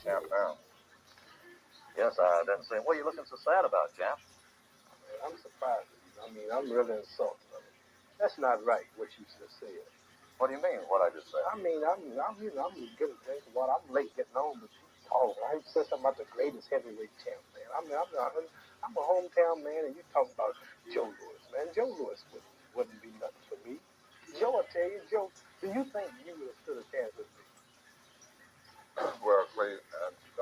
Champ now. Yes, I didn't say. What are you looking so sad about, Champ? I'm surprised. I mean, I'm really insulted. I mean, that's not right what you just said. What do you mean? What I just said? I mean, I'm getting a drink of water. I'm late getting home, but you talking. I said something about the greatest heavyweight champ, man. I mean, I'm a hometown man, and you talking about Joe Louis, man. Joe Louis wouldn't be nothing for me. Joe, I tell you, Joe, do you think you would have stood a chance with me? Well, Clay,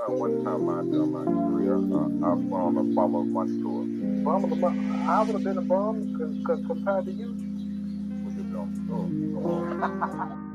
one time during my career, I formed a Formula One tour. I would have been a bum compared to you. What you doing? Go on.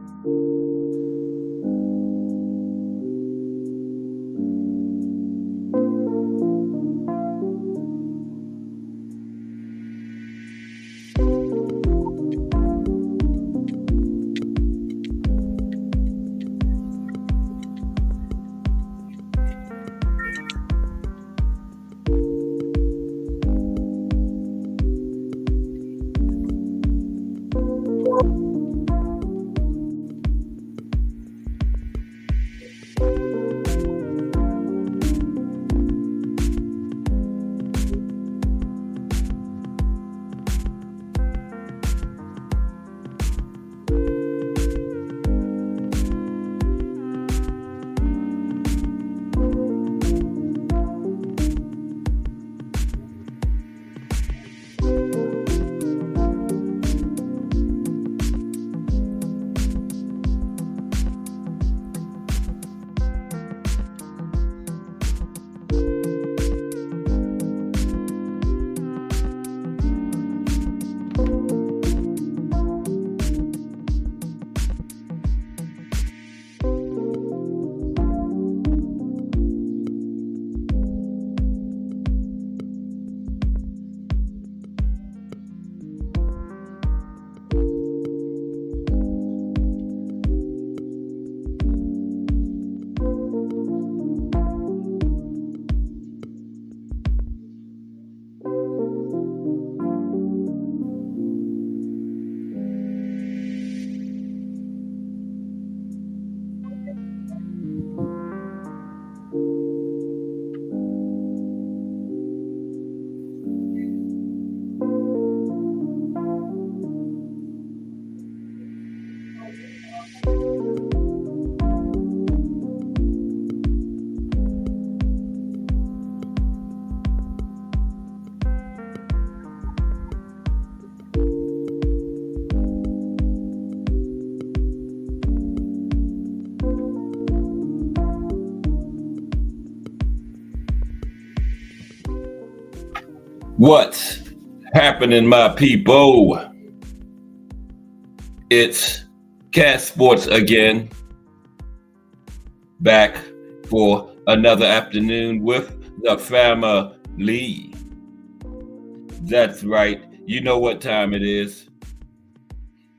What's happening, my people? It's Cat Sports again, back for another afternoon with the family. That's right. You know what time it is.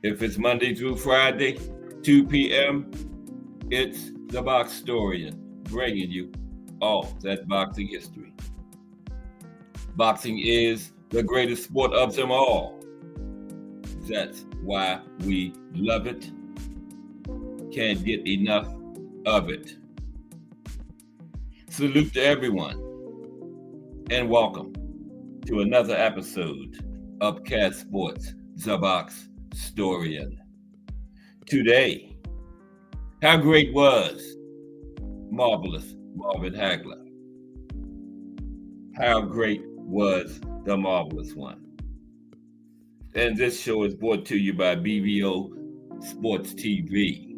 If it's Monday through Friday, 2 p.m., it's the Boxtorian bringing you all that boxing history. Boxing is the greatest sport of them all. That's why we love it. Can't get enough of it. Salute to everyone and welcome to another episode of Cat Sports, the Boxtorian. Today, how great was marvelous Marvin Hagler? How great was the marvelous one? And this show is brought to you by BVO Sports TV.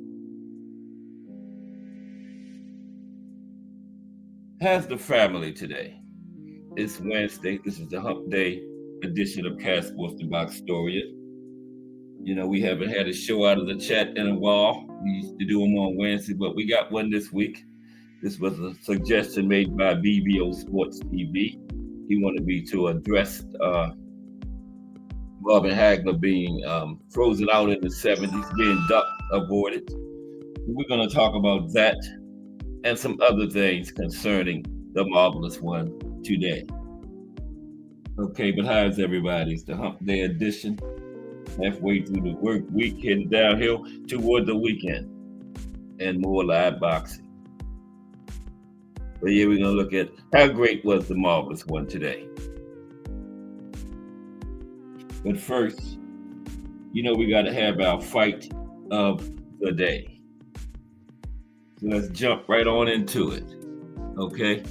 How's the family today? It's Wednesday. This is the Hump Day edition of Cat Sports, the Boxtorian. You know, we haven't had a show out of the chat in a while. We used to do them on Wednesday, but we got one this week. This was a suggestion made by BVO Sports TV. He wanted me to address Marvin Hagler being frozen out in the 70s, being duck avoided. We're going to talk about that and some other things concerning the marvelous one today. Okay, but how's everybody? It's the Hump Day edition. Halfway through the work week, heading downhill toward the weekend and more live boxing. But yeah, we're gonna look at how great was the marvelous one today. But first, we got to have our fight of the day. So let's jump right on into it. Okay.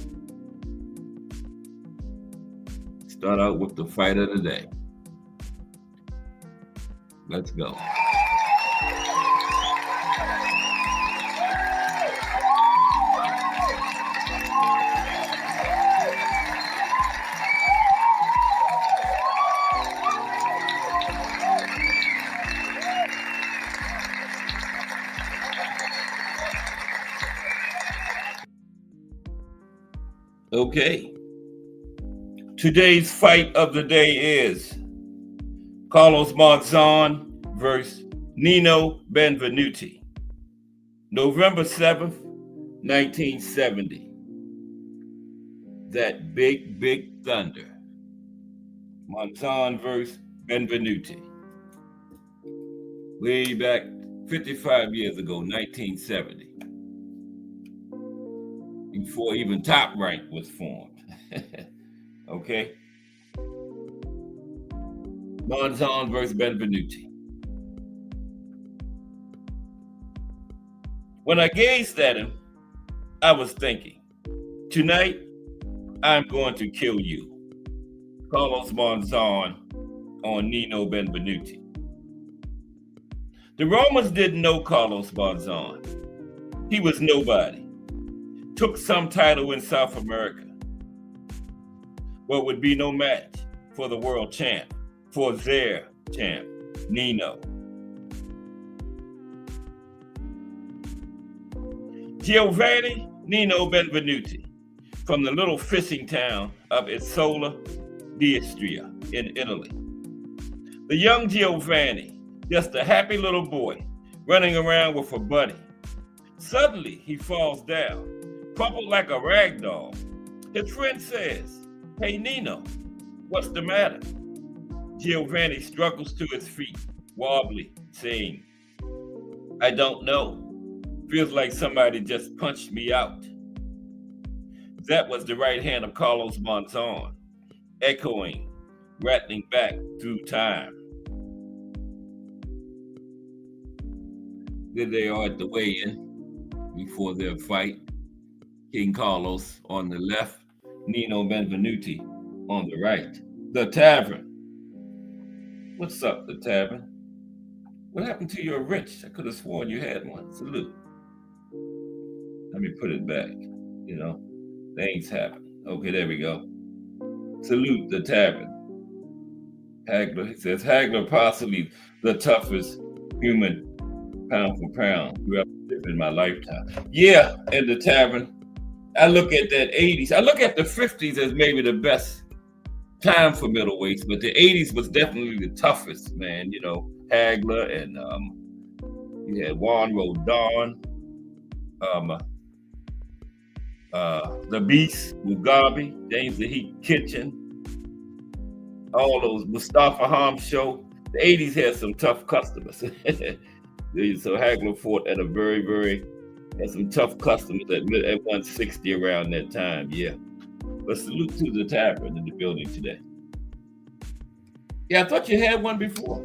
Start out with the fight of the day. Let's go. Okay. Today's fight of the day is Carlos Monzon versus Nino Benvenuti. November 7th, 1970. That big, big thunder. Monzon versus Benvenuti. Way back 55 years ago, 1970. Before even Top Rank was formed. Okay? Monzon versus Benvenuti. When I gazed at him, I was thinking, tonight, I'm going to kill you. Carlos Monzon on Nino Benvenuti. The Romans didn't know Carlos Monzon. He was nobody. Took some title in South America, but would be no match for the world champ, for their champ, Nino. Giovanni Nino Benvenuti, from the little fishing town of Isola d'Istria in Italy. The young Giovanni, just a happy little boy, running around with a buddy. Suddenly, he falls down, crumpled like a rag doll. His friend says, "Hey, Nino, what's the matter?" Giovanni struggles to his feet, wobbly, saying, "I don't know. Feels like somebody just punched me out." That was the right hand of Carlos Monzon, echoing, rattling back through time. There they are at the weigh-in before their fight. King Carlos on the left, Nino Benvenuti on the right. The Tavern. What's up, the Tavern? What happened to your wrench? I could have sworn you had one. Salute. Let me put it back. Things happen. Okay, there we go. Salute, the Tavern. Hagler, he says, Hagler possibly the toughest human pound for pound who ever lived in my lifetime. Yeah, and the Tavern. I look at that 80s. I look at the 50s as maybe the best time for middleweights, but the 80s was definitely the toughest, man. Hagler and you had Juan Rodon, the Beast, Mugabe, James the Heat Kitchen, all those Mustafa Hamsho. The 80s had some tough customers. So Hagler fought at a had some tough customers at 160 around that time, yeah. But salute to the Tavern in the building today. Yeah, I thought you had one before.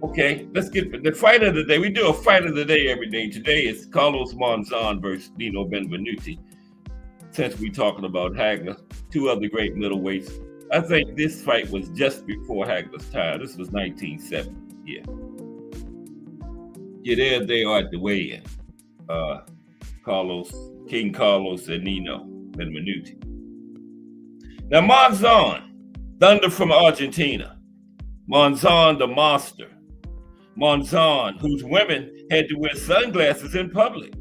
Okay, let's get the fight of the day. We do a fight of the day every day. Today is Carlos Monzon versus Nino Benvenuti. Since we're talking about Hagler, two other great middleweights. I think this fight was just before Hagler's time. This was 1970, yeah. Yeah, there they are at the weigh-in. King Carlos and Nino Benvenuti. Now Monzon, Thunder from Argentina. Monzon the monster. Monzon, whose women had to wear sunglasses in public.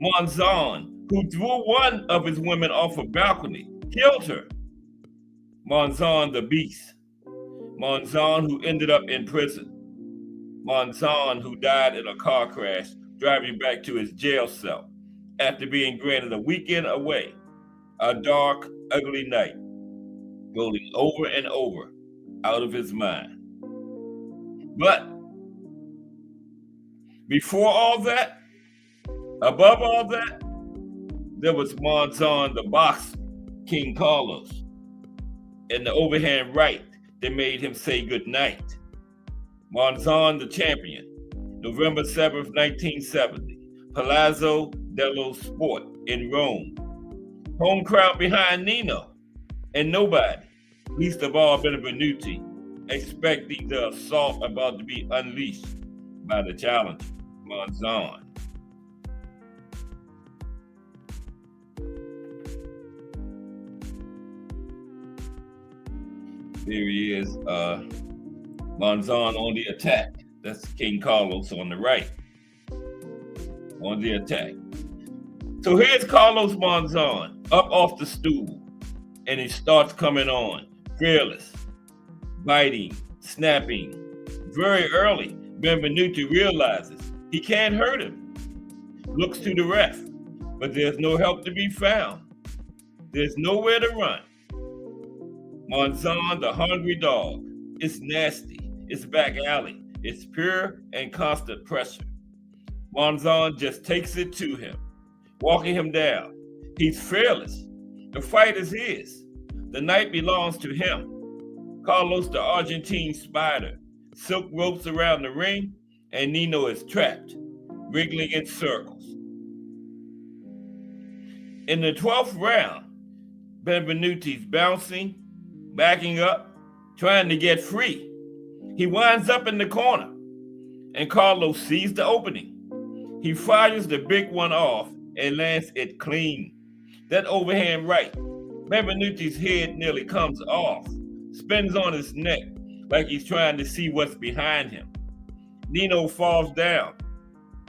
Monzon, who threw one of his women off a balcony, killed her. Monzon the Beast. Monzon, who ended up in prison. Monzon, who died in a car crash driving back to his jail cell after being granted a weekend away. A dark, ugly night, rolling over and over out of his mind. But before all that, above all that, There was Monzon, the boxer, King Carlos, and the overhand right that made him say goodnight. Monzon, the champion, November 7th, 1970, Palazzo dello Sport in Rome. Home crowd behind Nino, and nobody, least of all Benvenuti, expecting the assault about to be unleashed by the challenger, Monzon. There he is, Monzon on the attack. That's King Carlos on the right, on the attack. So here's Carlos Monzon up off the stool, and he starts coming on, fearless, biting, snapping. Very early, Benvenuti realizes he can't hurt him, looks to the ref, but there's no help to be found. There's nowhere to run. Monzon, the hungry dog, it's nasty, it's back alley, it's pure and constant pressure. Monzon just takes it to him, walking him down. He's fearless. The fight is his. The night belongs to him. Carlos, the Argentine spider, silk ropes around the ring, and Nino is trapped, wriggling in circles. In the 12th round, Benvenuti's bouncing, backing up, trying to get free. He winds up in the corner, and Carlos sees the opening. He fires the big one off and lands it clean. That overhand right, Benvenuti's head nearly comes off, spins on his neck like he's trying to see what's behind him. Nino falls down,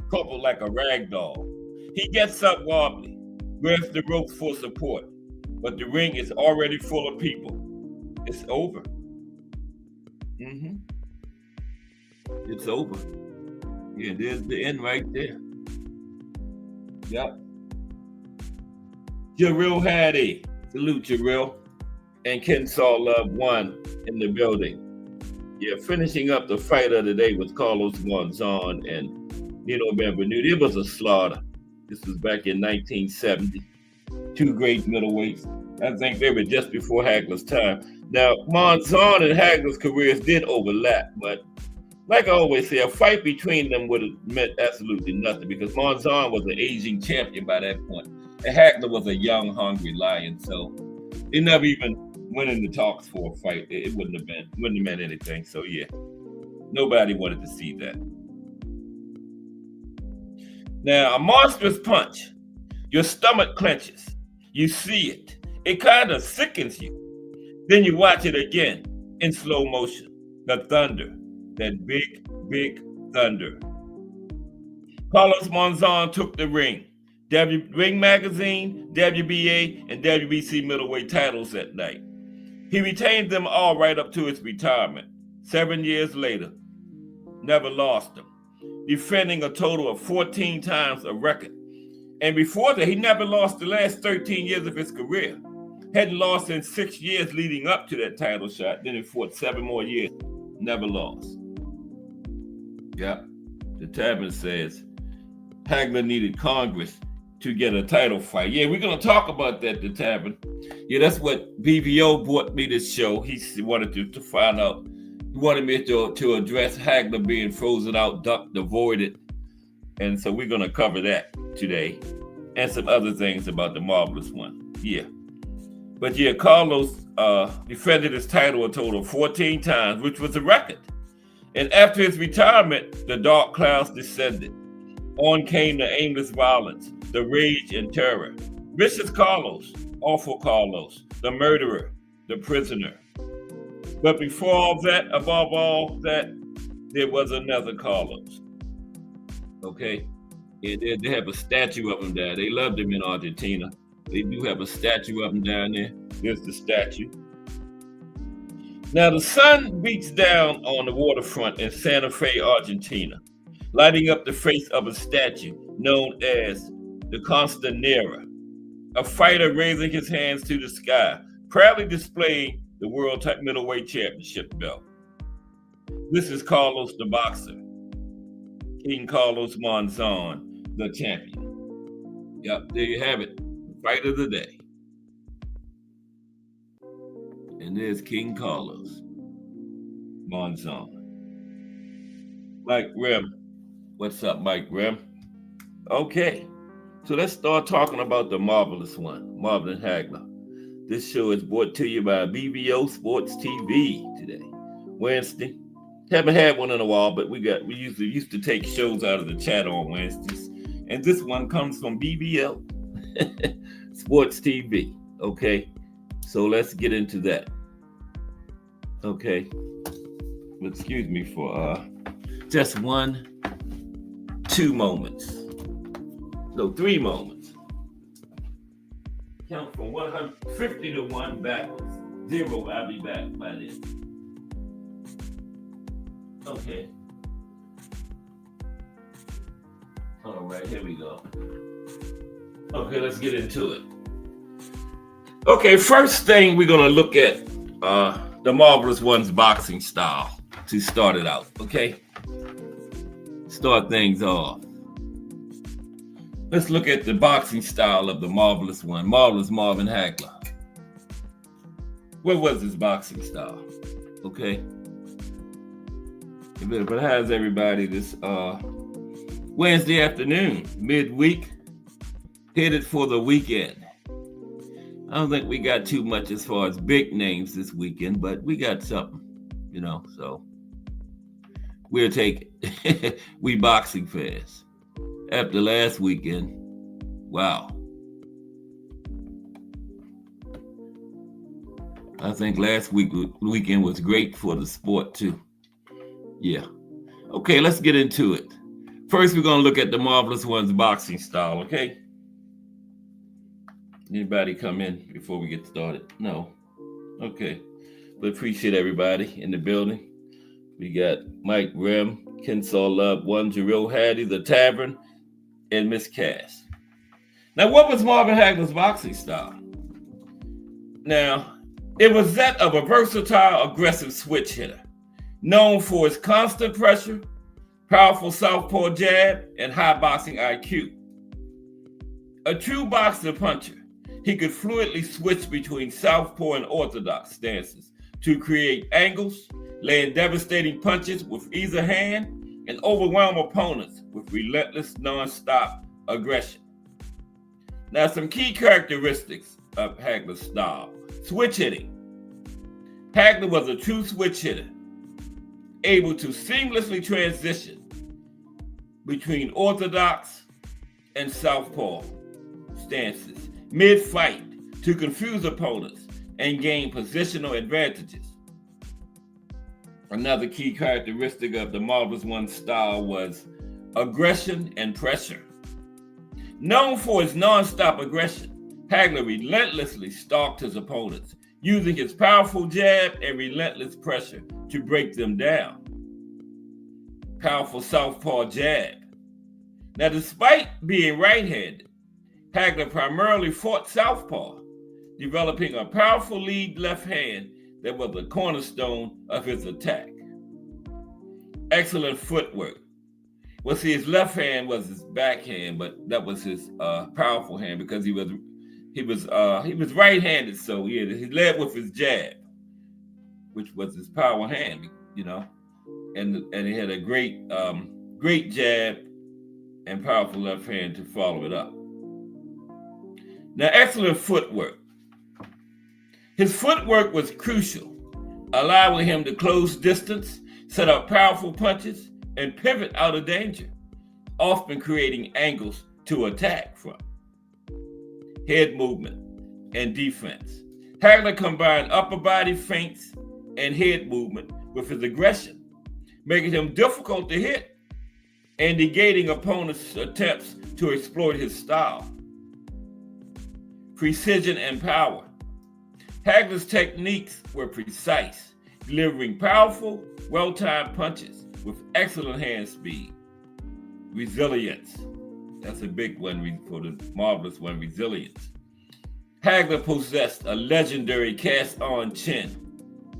coupled like a rag doll. He gets up wobbly, grabs the ropes for support, but the ring is already full of people. It's over. It's over. Yeah, there's the end right there. Yep. Jarrell Hattie, salute Jarrell, and Kensaw Love 1 in the building. Yeah, finishing up the fight of the day was Carlos Monzon and Nino Benvenuti. It was a slaughter. This was back in 1970. Two great middleweights. I think they were just before Hagler's time. Now, Monzon and Hagler's careers did overlap, but like I always say, a fight between them would have meant absolutely nothing because Monzon was an aging champion by that point. And Hagler was a young, hungry lion, so he never even went in the talks for a fight. It wouldn't have meant anything. So yeah, nobody wanted to see that. Now, a monstrous punch, your stomach clenches. You see it. It kind of sickens you. Then you watch it again in slow motion. The thunder, that big, big thunder. Carlos Monzon took the ring. Ring Magazine, WBA, and WBC middleweight titles that night. He retained them all right up to his retirement. 7 years later, never lost them, defending a total of 14 times a record. And before that, he never lost the last 13 years of his career. Hadn't lost in 6 years leading up to that title shot. Then he fought 7 more years, never lost. Yeah, the Tavern says Hagler needed Congress to get a title fight. Yeah, we're going to talk about that, the Tavern. Yeah, that's what BVO brought me this show. He wanted to find out. He wanted me to address Hagler being frozen out, ducked, avoided. And so we're going to cover that today and some other things about the Marvelous One. Yeah. But yeah, Carlos defended his title a total of 14 times, which was a record. And after his retirement, the dark clouds descended. On came the aimless violence, the rage and terror. Vicious Carlos, awful Carlos, the murderer, the prisoner. But before all that, above all that, there was another Carlos. Okay? They have a statue of him there. They loved him in Argentina. They do have a statue of him down there. There's the statue. Now, the sun beats down on the waterfront in Santa Fe, Argentina, lighting up the face of a statue known as the Constanera, a fighter raising his hands to the sky, proudly displaying the World Middleweight Championship belt. This is Carlos the boxer, King Carlos Monzon, the champion. Yep, there you have it. Fight of the day. And there's King Carlos Monzon. Mike Rim. What's up, Mike Rim? Okay. So let's start talking about the marvelous one, Marvin Hagler. This show is brought to you by BBO Sports TV today, Wednesday. Haven't had one in a while, but we usually used to take shows out of the chat on Wednesdays, and this one comes from BBO Sports TV. Okay, so let's get into that. Okay, excuse me for just 2 moments. No, 3 moments. Count from 150 to 1 backwards. 0, I'll be back by then. Okay. All right, here we go. Okay, let's get into it. Okay, first thing we're going to look at the Marvelous One's boxing style to start it out, okay? Start things off. Let's look at the boxing style of the Marvelous One, Marvelous Marvin Hagler. What was his boxing style? Okay. But how's everybody this Wednesday afternoon, midweek, headed for the weekend? I don't think we got too much as far as big names this weekend, but we got something, so we'll take it. We boxing fans. After last weekend, wow. I think last weekend was great for the sport too. Yeah. Okay, let's get into it. First, we're going to look at the Marvelous One's boxing style, okay? Anybody come in before we get started? No. Okay. But appreciate everybody in the building. We got Mike Rem, Kensaw Love, One Jarrell Hattie, The Tavern, and Miss Cass. Now, what was Marvin Hagler's boxing style? Now, it was that of a versatile, aggressive switch hitter, known for his constant pressure, powerful southpaw jab, and high boxing IQ. A true boxer puncher, he could fluidly switch between southpaw and orthodox stances to create angles, land devastating punches with either hand, and overwhelm opponents with relentless, non-stop aggression. Now, some key characteristics of Hagler's style. Switch hitting. Hagler was a true switch hitter, able to seamlessly transition between orthodox and southpaw stances mid-fight to confuse opponents and gain positional advantages. Another key characteristic of the Marvelous One's style was aggression and pressure. Known for his non-stop aggression, Hagler relentlessly stalked his opponents, using his powerful jab and relentless pressure to break them down. Powerful southpaw jab. Now, despite being right-handed, Hagler primarily fought southpaw, developing a powerful lead left hand that was the cornerstone of his attack. Excellent footwork. Well, see, his left hand was his backhand, but that was his powerful hand because he was right-handed, so he led with his jab, which was his power hand, and he had a great jab and powerful left hand to follow it up. Now, excellent footwork. His footwork was crucial, allowing him to close distance, set up powerful punches, and pivot out of danger, often creating angles to attack from. Head movement and defense. Hagler combined upper body feints and head movement with his aggression, making him difficult to hit and negating opponents' attempts to exploit his style. Precision and power. Hagler's techniques were precise, delivering powerful, well-timed punches with excellent hand speed. Resilience. That's a big one for the Marvelous One, resilience. Hagler possessed a legendary cast-on chin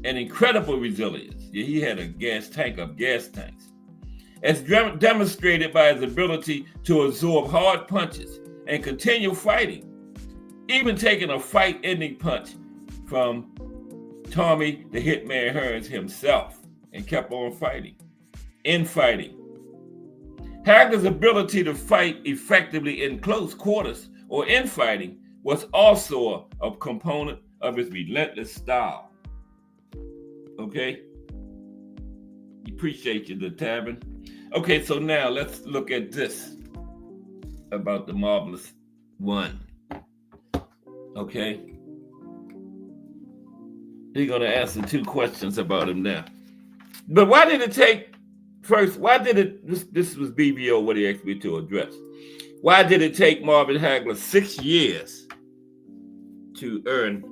and incredible resilience. Yeah, he had a gas tank of gas tanks, as demonstrated by his ability to absorb hard punches and continue fighting, even taking a fight-ending punch from Tommy the Hitman Hearns himself, and kept on fighting. Infighting. Hagler's ability to fight effectively in close quarters or infighting was also a component of his relentless style. Okay? Appreciate you, the Tavern. Okay, so now let's look at this about the Marvelous One. Okay? We're going to answer 2 questions about him now. But why did it take, first, why did it, this was BBO what he asked me to address. Why did it take Marvin Hagler 6 years to earn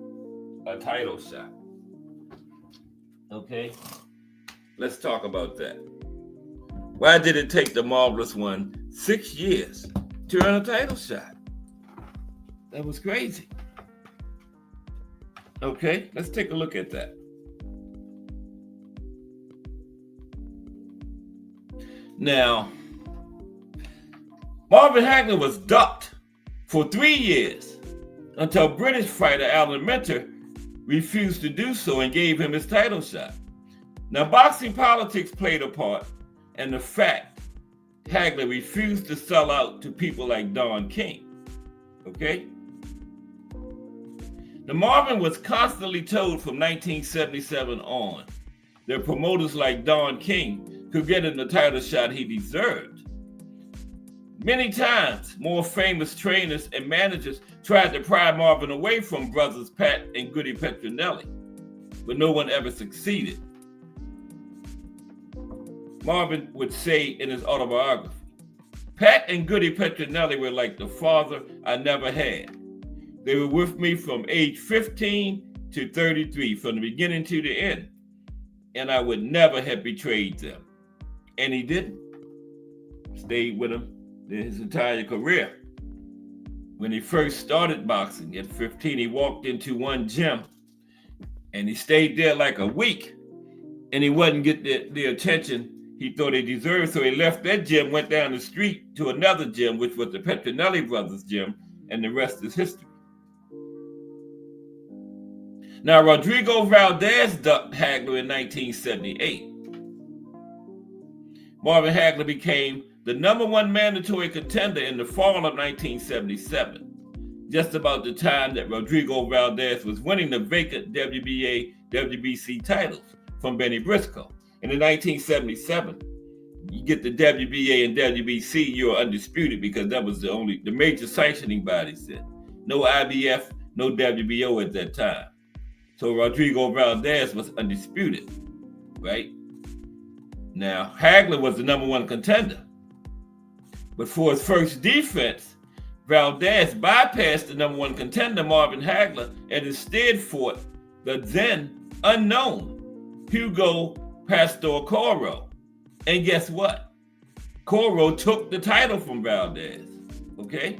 a title shot? Okay, let's talk about that. Why did it take the Marvelous One 6 years to earn a title shot? That was crazy. Okay, let's take a look at that. Now, Marvin Hagler was ducked for 3 years until British fighter Alan Minter refused to do so and gave him his title shot. Now, boxing politics played a part, and the fact Hagler refused to sell out to people like Don King. Okay? The Marvin was constantly told from 1977 on that promoters like Don King could get him the title shot he deserved. Many times, more famous trainers and managers tried to pry Marvin away from brothers Pat and Goody Petronelli, but no one ever succeeded. Marvin would say in his autobiography, "Pat and Goody Petronelli were like the father I never had. They were with me from age 15 to 33, from the beginning to the end, and I would never have betrayed them." And he didn't. Stayed with him his entire career. When he first started boxing at 15, he walked into one gym and he stayed there like a week, and he wasn't getting the attention he thought he deserved. So he left that gym, went down the street to another gym, which was the Petronelli brothers gym, and the rest is history. Now, Rodrigo Valdez ducked Hagler in 1978. Marvin Hagler became the #1 mandatory contender in the fall of 1977, just about the time that Rodrigo Valdez was winning the vacant WBA, WBC titles from Benny Briscoe. And in 1977, you get the WBA and WBC, you're undisputed, because that was the major sanctioning bodies then. No IBF, no WBO at that time. So Rodrigo Valdez was undisputed, right? Now, Hagler was the #1 contender. But for his first defense, Valdez bypassed the #1 contender, Marvin Hagler, and instead fought the then unknown Hugo Pastor Coro. And guess what? Coro took the title from Valdez, okay?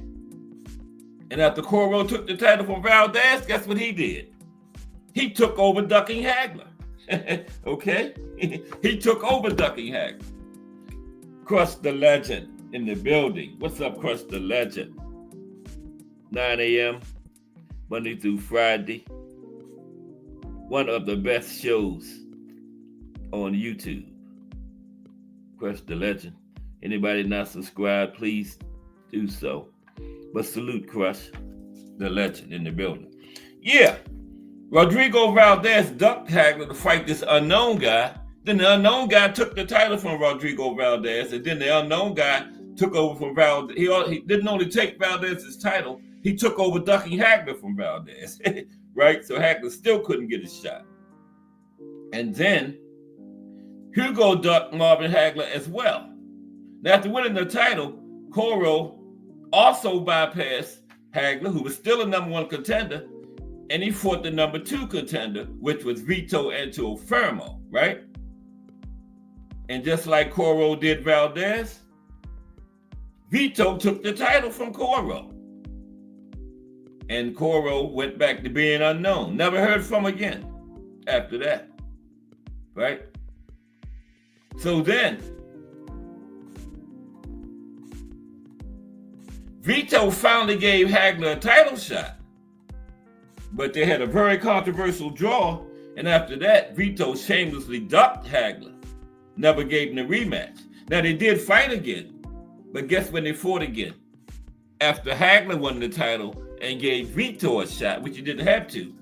And after Coro took the title from Valdez, guess what he did? He took over ducking Hagler, okay? He took over ducking Hagler. Crush the Legend in the building. What's up, Crush the Legend? 9 a.m., Monday through Friday. One of the best shows on YouTube. Crush the Legend. Anybody not subscribed, please do so. But salute Crush the Legend in the building. Yeah, Rodrigo Valdez ducked Hagler to fight this unknown guy. Then the unknown guy took the title from Rodrigo Valdez, and then the unknown guy took over from Valdez. He didn't only take Valdez's title, he took over ducking Hagler from Valdez, right? So Hagler still couldn't get a shot. And then Hugo ducked Marvin Hagler as well. Now, after winning the title, Coro also bypassed Hagler, who was still a #1 contender, and he fought the #2 contender, which was Vito Antuofermo, right? And just like Coro did Valdez, Vito took the title from Coro. And Coro went back to being unknown. Never heard from again after that, right? So then, Vito finally gave Hagler a title shot But they had a very controversial draw, and after that, Vito shamelessly ducked Hagler, never gave him a rematch. Now, they did fight again, but guess when they fought again? After Hagler won the title and gave Vito a shot, which he didn't have to,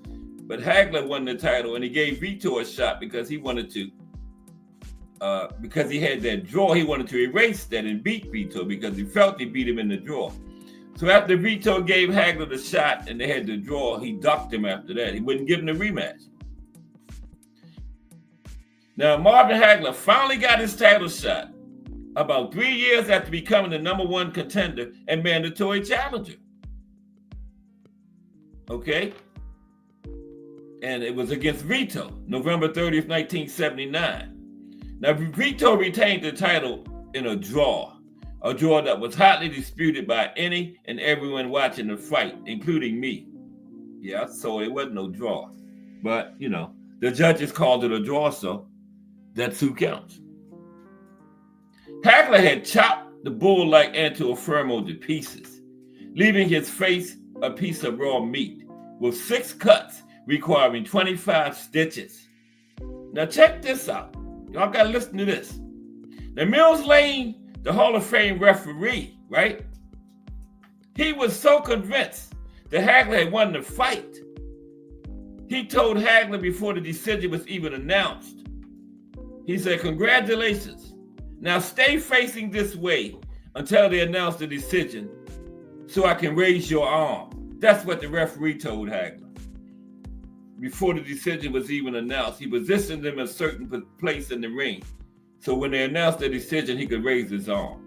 but Hagler won the title and he gave Vito a shot because he wanted to, because he had that draw, he wanted to erase that and beat Vito because he felt he beat him in the draw. So after Vito gave Hagler the shot and they had the draw, he ducked him after that. He wouldn't give him the rematch. Now, Marvin Hagler finally got his title shot about 3 years after becoming the #1 contender and mandatory challenger. Okay? And it was against Vito, November 30th, 1979. Now, Vito retained the title in a draw that was hotly disputed by any and everyone watching the fight, including me. Yeah, so it wasn't no draw. But, you know, the judges called it a draw, so that's who counts. Hagler had chopped the bull-like Antuofermo to pieces, leaving his face a piece of raw meat with 6 cuts requiring 25 stitches. Now check this out. Y'all gotta listen to this. Now Mills Lane, the Hall of Fame referee, right? He was so convinced that Hagler had won the fight. He told Hagler before the decision was even announced. He said, "Congratulations. Now stay facing this way until they announce the decision so I can raise your arm." That's what the referee told Hagler. Before the decision was even announced, he positioned him in a certain place in the ring. So when they announced the decision, he could raise his arm.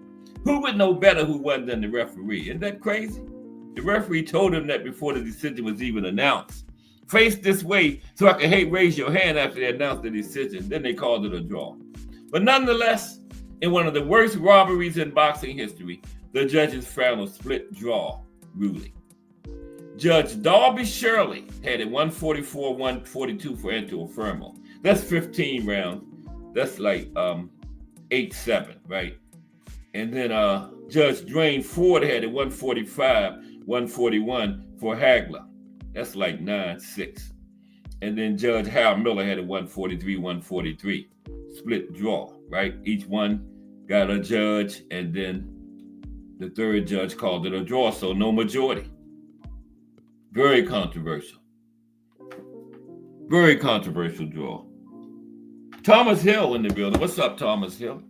Who would know better who won than the referee? Isn't that crazy? The referee told him that before the decision was even announced. Face this way so I can raise your hand after they announced the decision. Then they called it a draw. But nonetheless, in one of the worst robberies in boxing history, the judges found a split draw ruling. Judge Darby Shirley had it 144-142 for Antuofermo. That's 15 rounds. That's like 8-7, right? And then Judge Drain Ford had it 145-141 for Hagler. That's like 9-6. And then Judge Hal Miller had it 143-143. Split draw, right? Each one got a judge, and then the third judge called it a draw, so no majority. Very controversial. Very controversial draw. Thomas Hill in the building. What's up, Thomas Hill?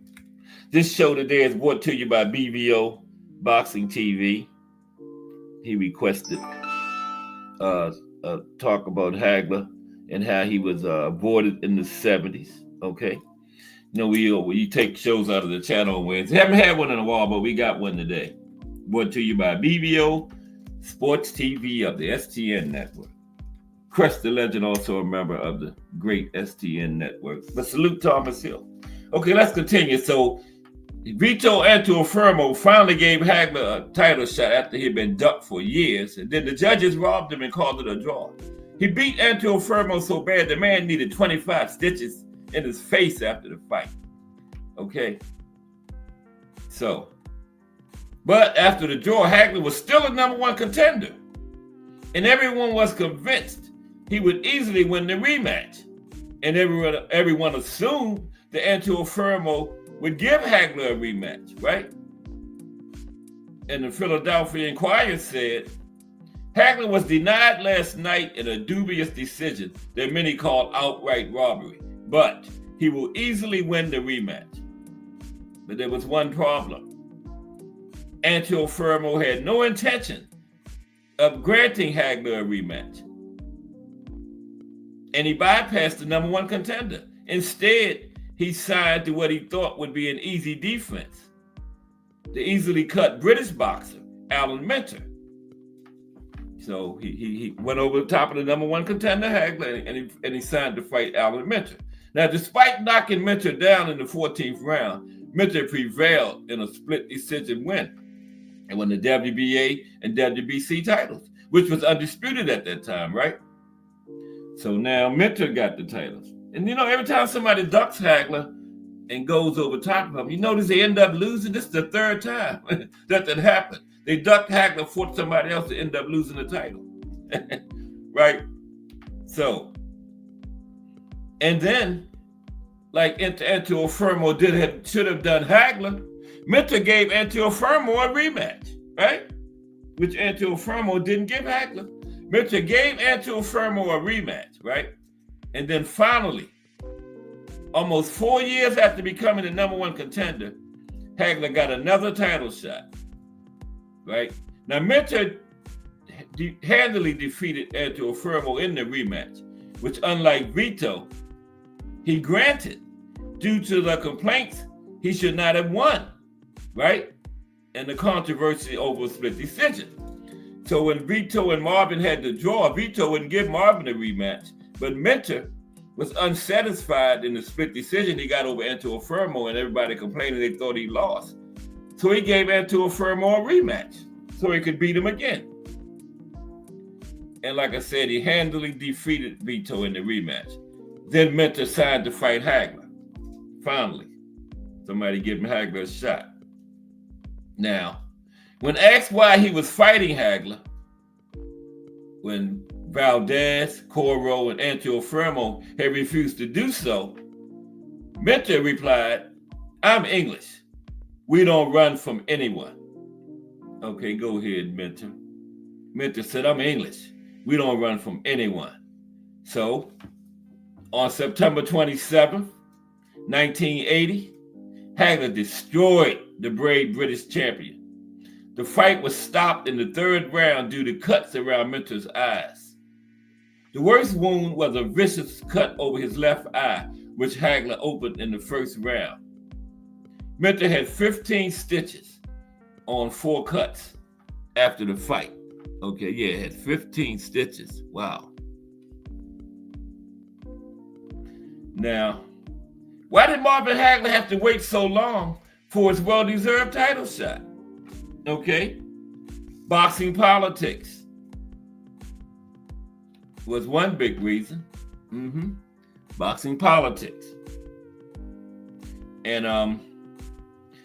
This show today is brought to you by BVO Boxing TV. He requested talk about Hagler and how he was aborted in the 70s. Okay. You know, we take shows out of the channel on Wednesday. Haven't had one in a while, but we got one today. Brought to you by BVO Sports TV of the STN network. Crest the Legend, also a member of the great STN network. But salute Thomas Hill. Okay, let's continue. So Vito Antuofermo finally gave Hagler a title shot after he'd been ducked for years, and then the judges robbed him and called it a draw. He beat Antuofermo so bad the man needed 25 stitches in his face after the fight. Okay. So, but after the draw, Hagler was still a #1 contender, and everyone was convinced he would easily win the rematch. And everyone assumed that Antuofermo would give Hagler a rematch, right? And the Philadelphia Inquirer said, Hagler was denied last night in a dubious decision that many call outright robbery, but he will easily win the rematch. But there was one problem. Antuofermo had no intention of granting Hagler a rematch. And he bypassed the #1 contender. Instead, he signed to what he thought would be an easy defense. The easily cut British boxer, Alan Minter. So he went over the top of the #1 contender, Hagler, and he signed to fight Alan Minter. Now, despite knocking Minter down in the 14th round, Minter prevailed in a split decision win and won the WBA and WBC titles, which was undisputed at that time, right? So now Minter got the titles. And you know, every time somebody ducks Hagler and goes over top of him, you notice they end up losing. This is the third time that happened. They ducked Hagler, fought somebody else to end up losing the title. right? So, and then, like Antuofermo should have done Hagler, Minter gave Antuofermo a rematch, right? Which Antuofermo didn't give Hagler. Minter gave Antuofermo a rematch, right? And then finally, almost 4 years after becoming the number one contender, Hagler got another title shot, right? Now, Minter handily defeated Antuofermo in the rematch, which, unlike Vito, he granted due to the complaints he should not have won, right? And the controversy over a split decision. So when Vito and Marvin had to draw, Vito wouldn't give Marvin a rematch, but Minter was unsatisfied in the split decision he got over Antuofermo, and everybody complaining they thought he lost. So he gave Antuofermo a rematch so he could beat him again. And like I said, he handily defeated Vito in the rematch. Then Minter signed to fight Hagler. Finally, somebody giving Hagler a shot. Now, when asked why he was fighting Hagler, when Valdez, Coro, and Antuofermo had refused to do so, Minter replied, "I'm English. We don't run from anyone." Okay, go ahead, Minter. Minter said, "I'm English. We don't run from anyone." So, on September 27th, 1980, Hagler destroyed the brave British champion. The fight was stopped in the third round due to cuts around Minter's eyes. The worst wound was a vicious cut over his left eye, which Hagler opened in the first round. Minter had 15 stitches on 4 cuts after the fight. Okay, yeah, it had 15 stitches. Wow. Now, why did Marvin Hagler have to wait so long for his well-deserved title shot? Okay, boxing politics was one big reason. Boxing politics. And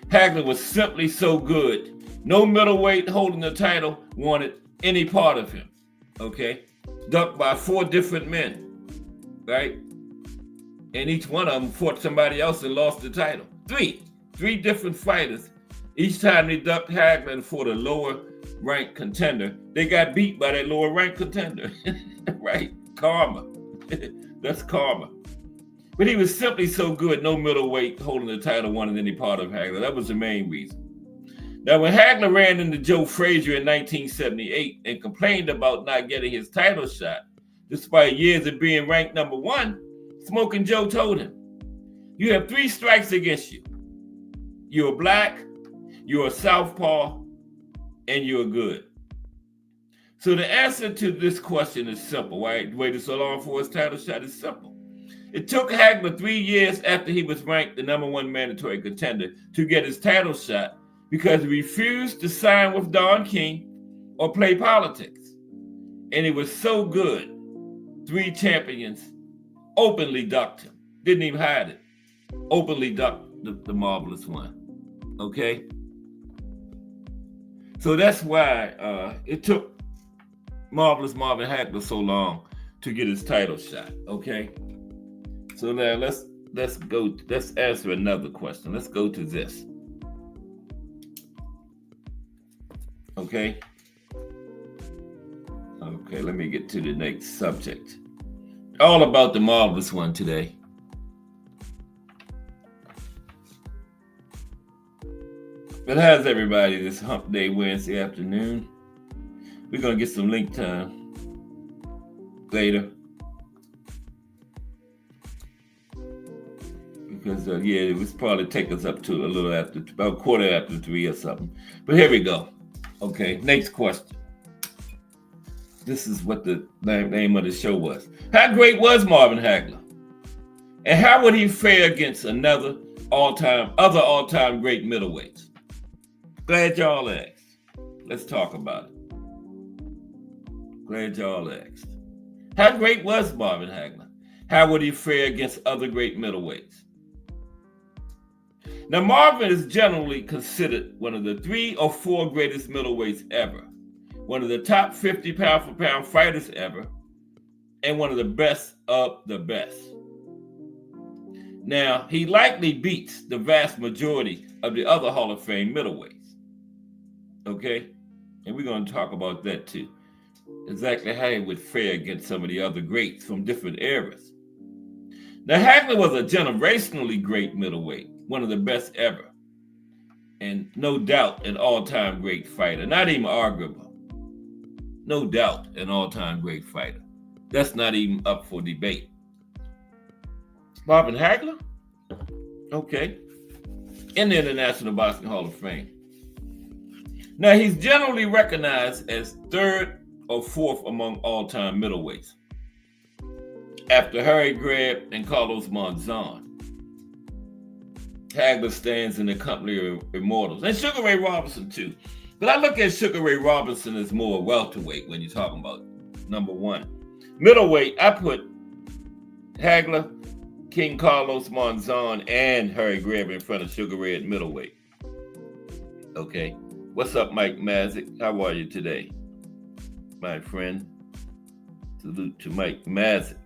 Hagler was simply so good. No middleweight holding the title wanted any part of him. Okay, ducked by 4 different men, right? And each one of them fought somebody else and lost the title. Three different fighters. Each time they ducked Hagler and fought a lower ranked contender, they got beat by that lower ranked contender. Right? Karma. That's karma. But he was simply so good, no middleweight holding the title wanted any part of Hagler. That was the main reason. Now, when Hagler ran into Joe Frazier in 1978 and complained about not getting his title shot, despite years of being ranked number 1, Smoking Joe told him, "You have 3 strikes against you. You're black, you're a southpaw, and you're good." So the answer to this question is simple. Why he waited so long for his title shot is simple. It took Hagler 3 years after he was ranked the number 1 mandatory contender to get his title shot because he refused to sign with Don King or play politics. And he was so good, 3 champions openly ducked him. Didn't even hide it. Openly ducked the marvelous one. Okay? So that's why it took marvelous Marvin Hagler so long to get his title shot. Okay? So now let's answer another question. Let's go to this. Okay? Okay, let me get to the next subject. All about the marvelous one today. But how's everybody this hump day Wednesday afternoon? We're going to get some link time later. Because, it was probably take us up to a little after, about 3:15 or something. But here we go. Okay, next question. This is what the name of the show was. How great was Marvin Hagler? And how would he fare against other all-time great middleweights? Glad y'all asked. Let's talk about it. Glad y'all asked. How great was Marvin Hagler? How would he fare against other great middleweights? Now, Marvin is generally considered one of the 3 or 4 greatest middleweights ever, one of the top 50 pound-for-pound fighters ever, and one of the best of the best. Now, he likely beats the vast majority of the other Hall of Fame middleweights. Okay? And we're going to talk about that too. Exactly how he would fare against some of the other greats from different eras. Now, Hagler was a generationally great middleweight, one of the best ever, and no doubt an all-time great fighter, not even arguable. No doubt an all-time great fighter. That's not even up for debate. Marvin Hagler? Okay. In the International Boxing Hall of Fame. Now, he's generally recognized as third or fourth among all-time middleweights, after HAIGLER and Carlos Monzon. Hagler stands in the company of immortals, and Sugar Ray Robinson too. But I look at Sugar Ray Robinson as more welterweight when you're talking about number one. Middleweight, I put Hagler, King Carlos Monzon, and HAIGLER in front of Sugar Ray at middleweight. Okay. What's up, Mike Mazik? How are you today, my friend? Salute to Mike Mazik.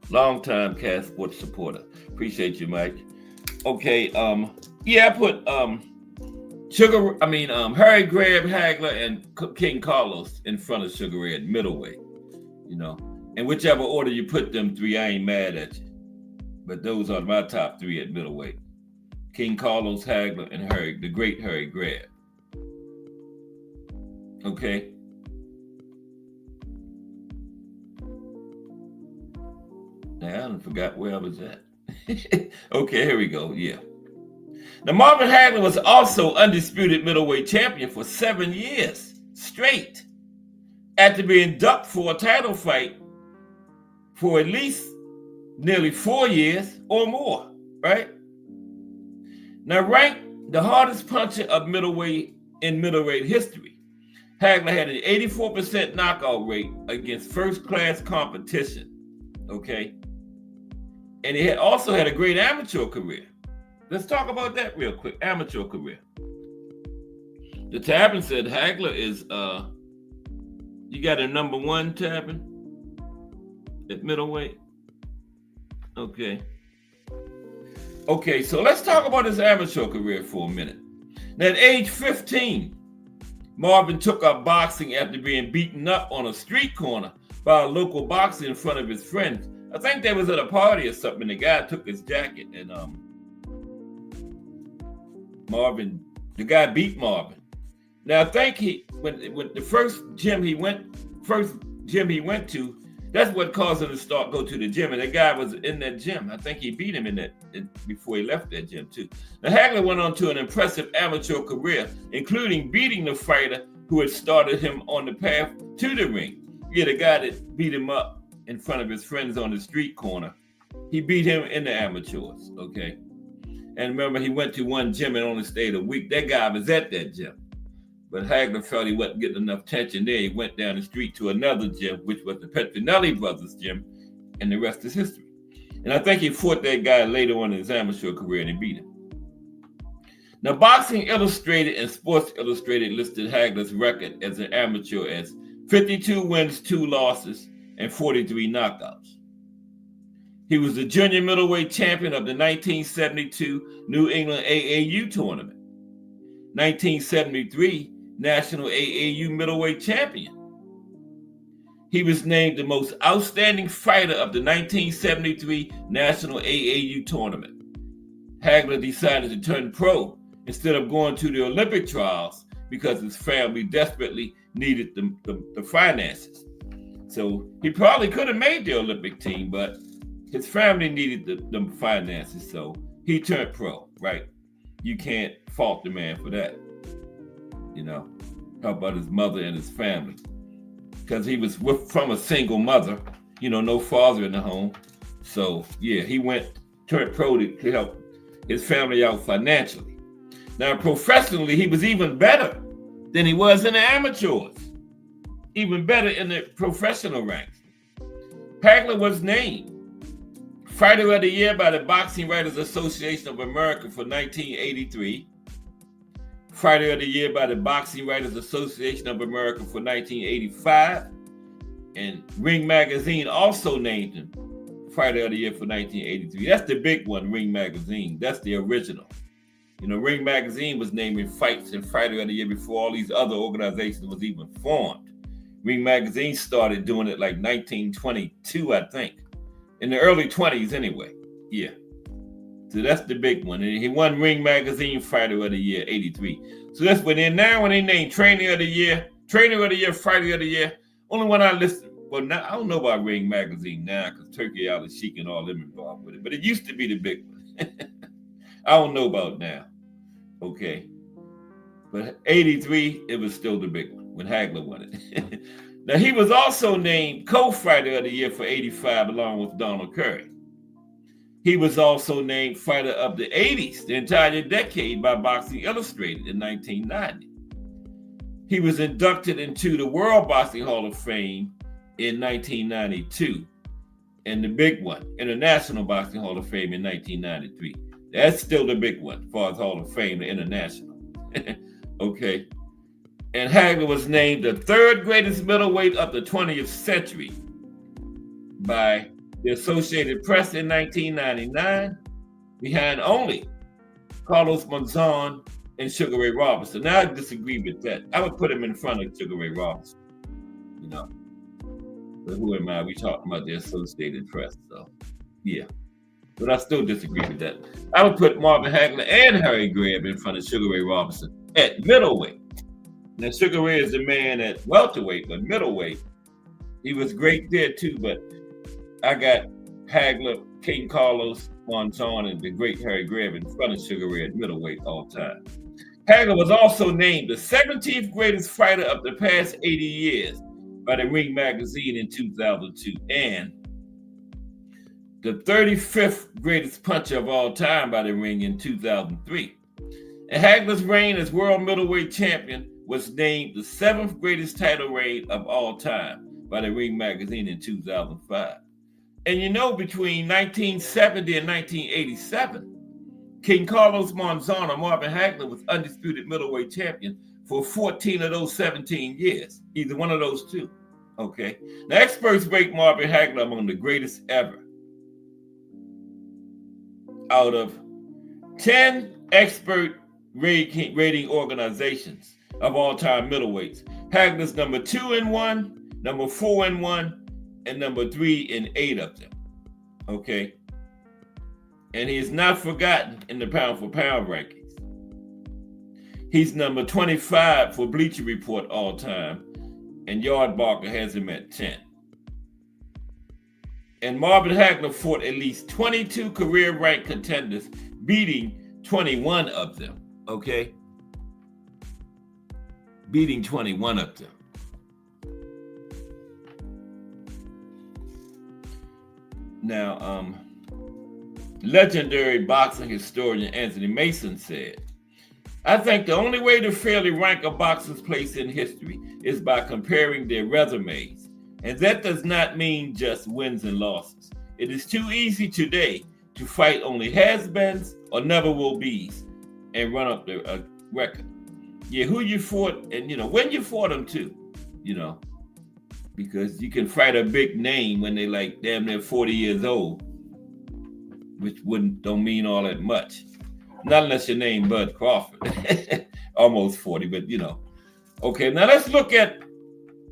Longtime Cast Sports supporter. Appreciate you, Mike. Okay, I put HAIGLER, Hagler, and King Carlos in front of Sugar Ray at middleweight. In whichever order you put them three, I ain't mad at you. But those are my top three at middleweight. King Carlos, Hagler, and the great HAIGLER. Okay. Now, I forgot where I was at. Okay, here we go. Yeah. Now, Marvin Hagler was also undisputed middleweight champion for 7 years straight, after being ducked for a title fight for at least nearly 4 years or more, right? Now, ranked the hardest puncher of middleweight in middleweight history, Hagler had an 84% knockout rate against first-class competition, okay? And he also had a great amateur career. Let's talk about that real quick, amateur career. The Tabin said Hagler is, you got a number one, Tabin, at middleweight? Okay. Okay, so let's talk about his amateur career for a minute. Now, at age 15, Marvin took up boxing after being beaten up on a street corner by a local boxer in front of his friends. I think they was at a party or something, and the guy took his jacket, and the guy beat Marvin. Now, I think when the first gym he went to, that's what caused him to go to the gym, and the guy was in that gym. I think he beat him before he left that gym too. Now, Hagler went on to an impressive amateur career, including beating the fighter who had started him on the path to the ring. Yeah, the guy that beat him up in front of his friends on the street corner, he beat him in the amateurs, okay? And remember, he went to one gym and only stayed a week. That guy was at that gym. But Hagler felt he wasn't getting enough attention there. He went down the street to another gym, which was the Petronelli brothers gym, and the rest is history. And I think he fought that guy later on in his amateur career, and he beat him. Now, Boxing Illustrated and Sports Illustrated listed Hagler's record as an amateur as 52 wins, 2 losses, and 43 knockouts. He was the junior middleweight champion of the 1972 New England AAU tournament, 1973 National AAU middleweight champion. He was named the most outstanding fighter of the 1973 National AAU tournament. Hagler decided to turn pro instead of going to the Olympic trials because his family desperately needed the finances. So he probably could have made the Olympic team, but his family needed the finances, so he turned pro, right? You can't fault the man for that. How about his mother and his family? Because he was from a single mother, no father in the home. So, yeah, he turned pro to help his family out financially. Now, professionally, he was even better than he was in the amateurs. Even better in the professional ranks. Hagler was named Fighter of the Year by the Boxing Writers Association of America for 1983. Fighter of the Year by the Boxing Writers Association of America for 1985. And Ring Magazine also named him Fighter of the Year for 1983. That's the big one, Ring Magazine. That's the original. You know, Ring Magazine was naming fights and Fighter of the Year before all these other organizations was even formed. Ring Magazine started doing it like 1922, I think. In the early 20s anyway. Yeah. So that's the big one. And he won Ring Magazine Fighter of the Year, 83. So that's when they named Trainer of the Year, Fighter of the Year, only one I listen. Well, now I don't know about Ring Magazine now because Turkey Al Sheik and all them involved with it. But it used to be the big one. I don't know about now. Okay. But 83, it was still the big one when Hagler won it. Now, he was also named co-fighter of the year for 85 along with Donald Curry. He was also named fighter of the 80s, the entire decade, by Boxing Illustrated in 1990. He was inducted into the World Boxing Hall of Fame in 1992, and the big one, International Boxing Hall of Fame in 1993. That's still the big one as far as Hall of Fame, the International. Okay. And Hagler was named the third greatest middleweight of the 20th century by the Associated Press in 1999, behind only Carlos Monzon and Sugar Ray Robinson. Now I disagree with that. I would put him in front of Sugar Ray Robinson. You know, but who am I? We talking about the Associated Press, so yeah. But I still disagree with that. I would put Marvin Hagler and Harry Greb in front of Sugar Ray Robinson at middleweight. Now, Sugar Ray is the man at welterweight, but middleweight, he was great there too. But I got Hagler, King Carlos Monzon, and the great Harry Greb in front of Sugar Ray at middleweight all time. Hagler was also named the 17th greatest fighter of the past 80 years by the Ring Magazine in 2002, and the 35th greatest puncher of all time by the Ring in 2003. And Hagler's reign as world middleweight champion was named the 7th greatest title reign of all time by the Ring Magazine in 2005. And you know, between 1970 and 1987, King Carlos Monzon or Marvin Hagler was undisputed middleweight champion for 14 of those 17 years, either one of those two. Okay. Now, experts rate Marvin Hagler among the greatest ever. Out of 10 expert rating organizations of all-time middleweights, Hagler's number 2 in 1, number 4 in 1, and number 3 in 8 of them. Okay. And he is not forgotten in the pound-for-pound rankings. He's number 25 for Bleacher Report all-time, and Yardbarker has him at 10. And Marvin Hagler fought at least 22 career-ranked contenders, beating 21 of them, okay? Beating 21 of them. Now, legendary boxing historian Anthony Mason said, I think the only way to fairly rank a boxer's place in history is by comparing their resumes. And that does not mean just wins and losses. It is too easy today to fight only has-beens or never will be's and run up the record. Yeah, who you fought and, when you fought them too, because you can fight a big name when they like damn near 40 years old, which don't mean all that much. Not unless your name Bud Crawford, almost 40, but Okay, now let's look at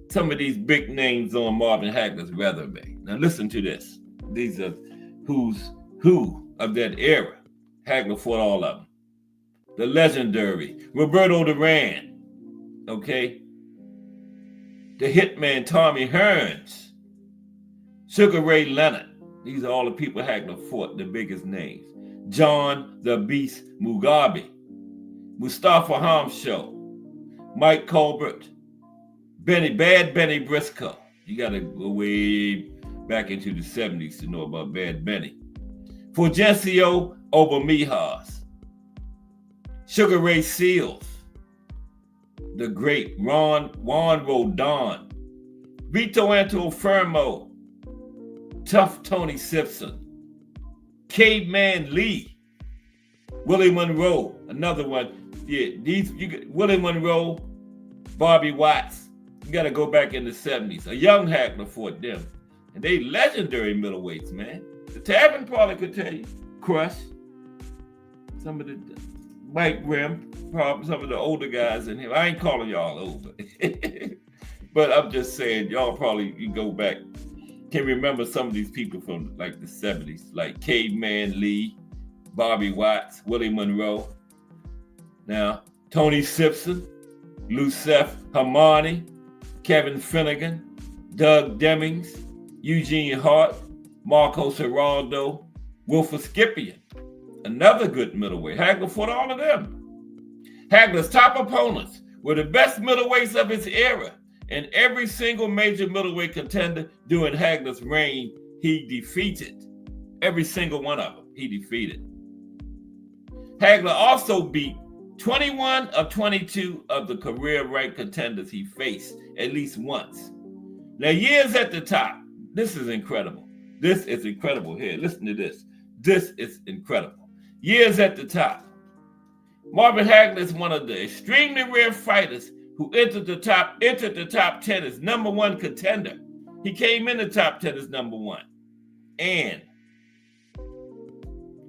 some of these big names on Marvin Hagler's resume. Now listen to this. These are who's who of that era. Hagler fought all of them. The legendary Roberto Duran, okay? The hitman Tommy Hearns, Sugar Ray Leonard. These are all the people Hagler fought, the biggest names. John the Beast Mugabe, Mustafa Hamsho, Mike Colbert, Bad Benny Briscoe. You got to go way back into the 70s to know about Bad Benny. Fulgencio Obamijas, Sugar Ray Seals, the great Juan Rodon, Vito Antuofermo, Tough Tony Simpson, Caveman Lee, Willie Monroe, another one. Yeah, Willie Monroe, Bobby Watts. You got to go back in the 70s. A young Hagler fought them. And they legendary middleweights, man. The Tavern Parlor could tell you. Crush. Some of the Mike Grimm, probably some of the older guys in here. I ain't calling y'all old. But I'm just saying, y'all probably, you go back, can remember some of these people from like the 70s, like Caveman Lee, Bobby Watts, Willie Monroe. Now, Tony Simpson, Lucef Hamani, Kevin Finnegan, Doug Demings, Eugene Hart, Marco Serraldo, Wilford Scipien, another good middleweight. Hagler fought all of them. Hagler's top opponents were the best middleweights of his era, and every single major middleweight contender during Hagler's reign, he defeated. Every single one of them, he defeated. Hagler also beat 21 of 22 of the career ranked contenders he faced at least once. Now, years at the top, this is incredible. This is incredible here. Listen to this. This is incredible. Years at the top. Marvin Hagler is one of the extremely rare fighters who entered the top 10 as number one contender. He came in the top 10 as number one. And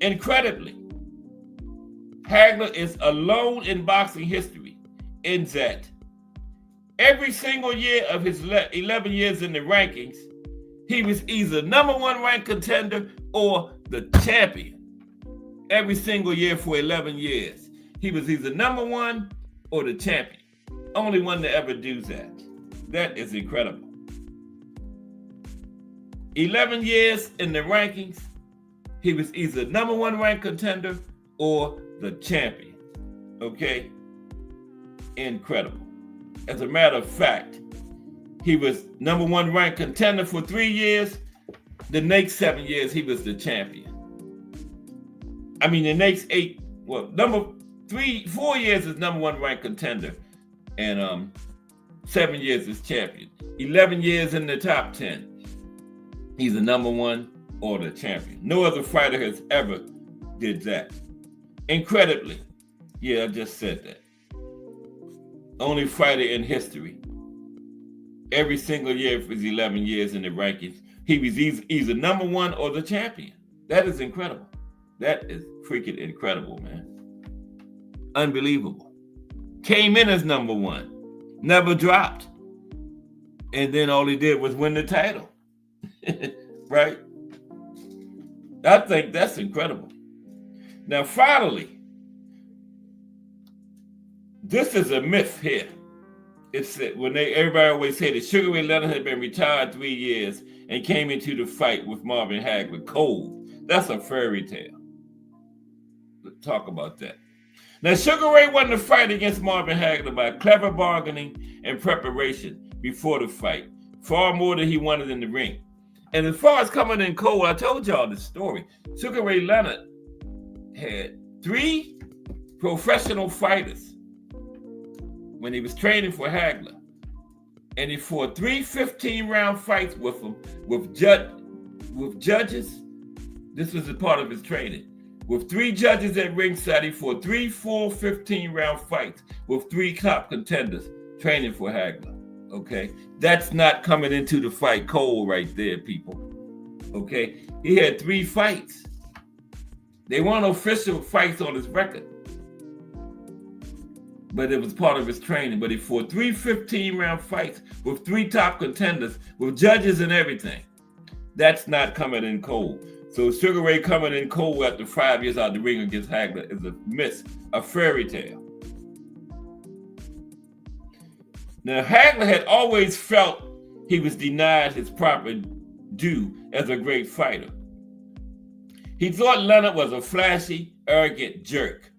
incredibly, Hagler is alone in boxing history in that every single year of his 11 years in the rankings, he was either number one ranked contender or the champion. Every single year for 11 years, he was either number one or the champion. Only one to ever do that. That is incredible. 11 years in the rankings, he was either number one ranked contender or the champion. Okay? Incredible. As a matter of fact, he was number one ranked contender for 3 years. The next 7 years, he was the champion. I mean, the next 4 years is number one ranked contender, and 7 years is champion. 11 years in the top 10, he's the number one or the champion. No other fighter has ever did that. Incredibly, yeah, I just said that. Only fighter in history. Every single year for his 11 years in the rankings, he was either number one or the champion. That is incredible. That is freaking incredible, man. Unbelievable. Came in as number one, never dropped. And then all he did was win the title. Right? I think that's incredible. Now, finally, this is a myth here. It's when everybody always say that Sugar Ray Leonard had been retired 3 years and came into the fight with Marvin Hagler cold. That's a fairy tale. Let's talk about that. Now, Sugar Ray won the fight against Marvin Hagler by clever bargaining and preparation before the fight, far more than he wanted in the ring. And as far as coming in cold, I told y'all this story. Sugar Ray Leonard had 3 professional fighters when he was training for Hagler. And he fought 3 15-round fights with him, with judges. This was a part of his training. With 3 judges at ringside, he fought 3 full 15-round fights with 3 top contenders training for Hagler. Okay? That's not coming into the fight cold right there, people. Okay? He had 3 fights. They weren't official fights on his record, but it was part of his training. But he fought 3 15-round fights with 3 top contenders, with judges and everything. That's not coming in cold. So Sugar Ray coming in cold after 5 years out of the ring against Hagler is a myth, a fairy tale. Now, Hagler had always felt he was denied his proper due as a great fighter. He thought Leonard was a flashy, arrogant jerk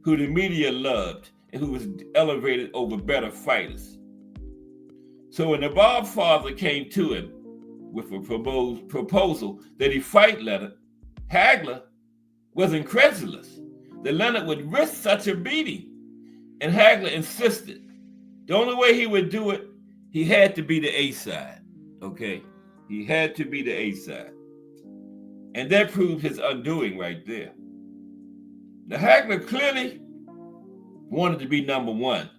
who the media loved and who was elevated over better fighters. So when the Bob father came to him with a proposal that he fight Leonard, Hagler was incredulous that Leonard would risk such a beating. And Hagler insisted the only way he would do it, he had to be the A side. Okay? He had to be the A side. And that proved his undoing right there. Now, Hagler clearly wanted to be number one,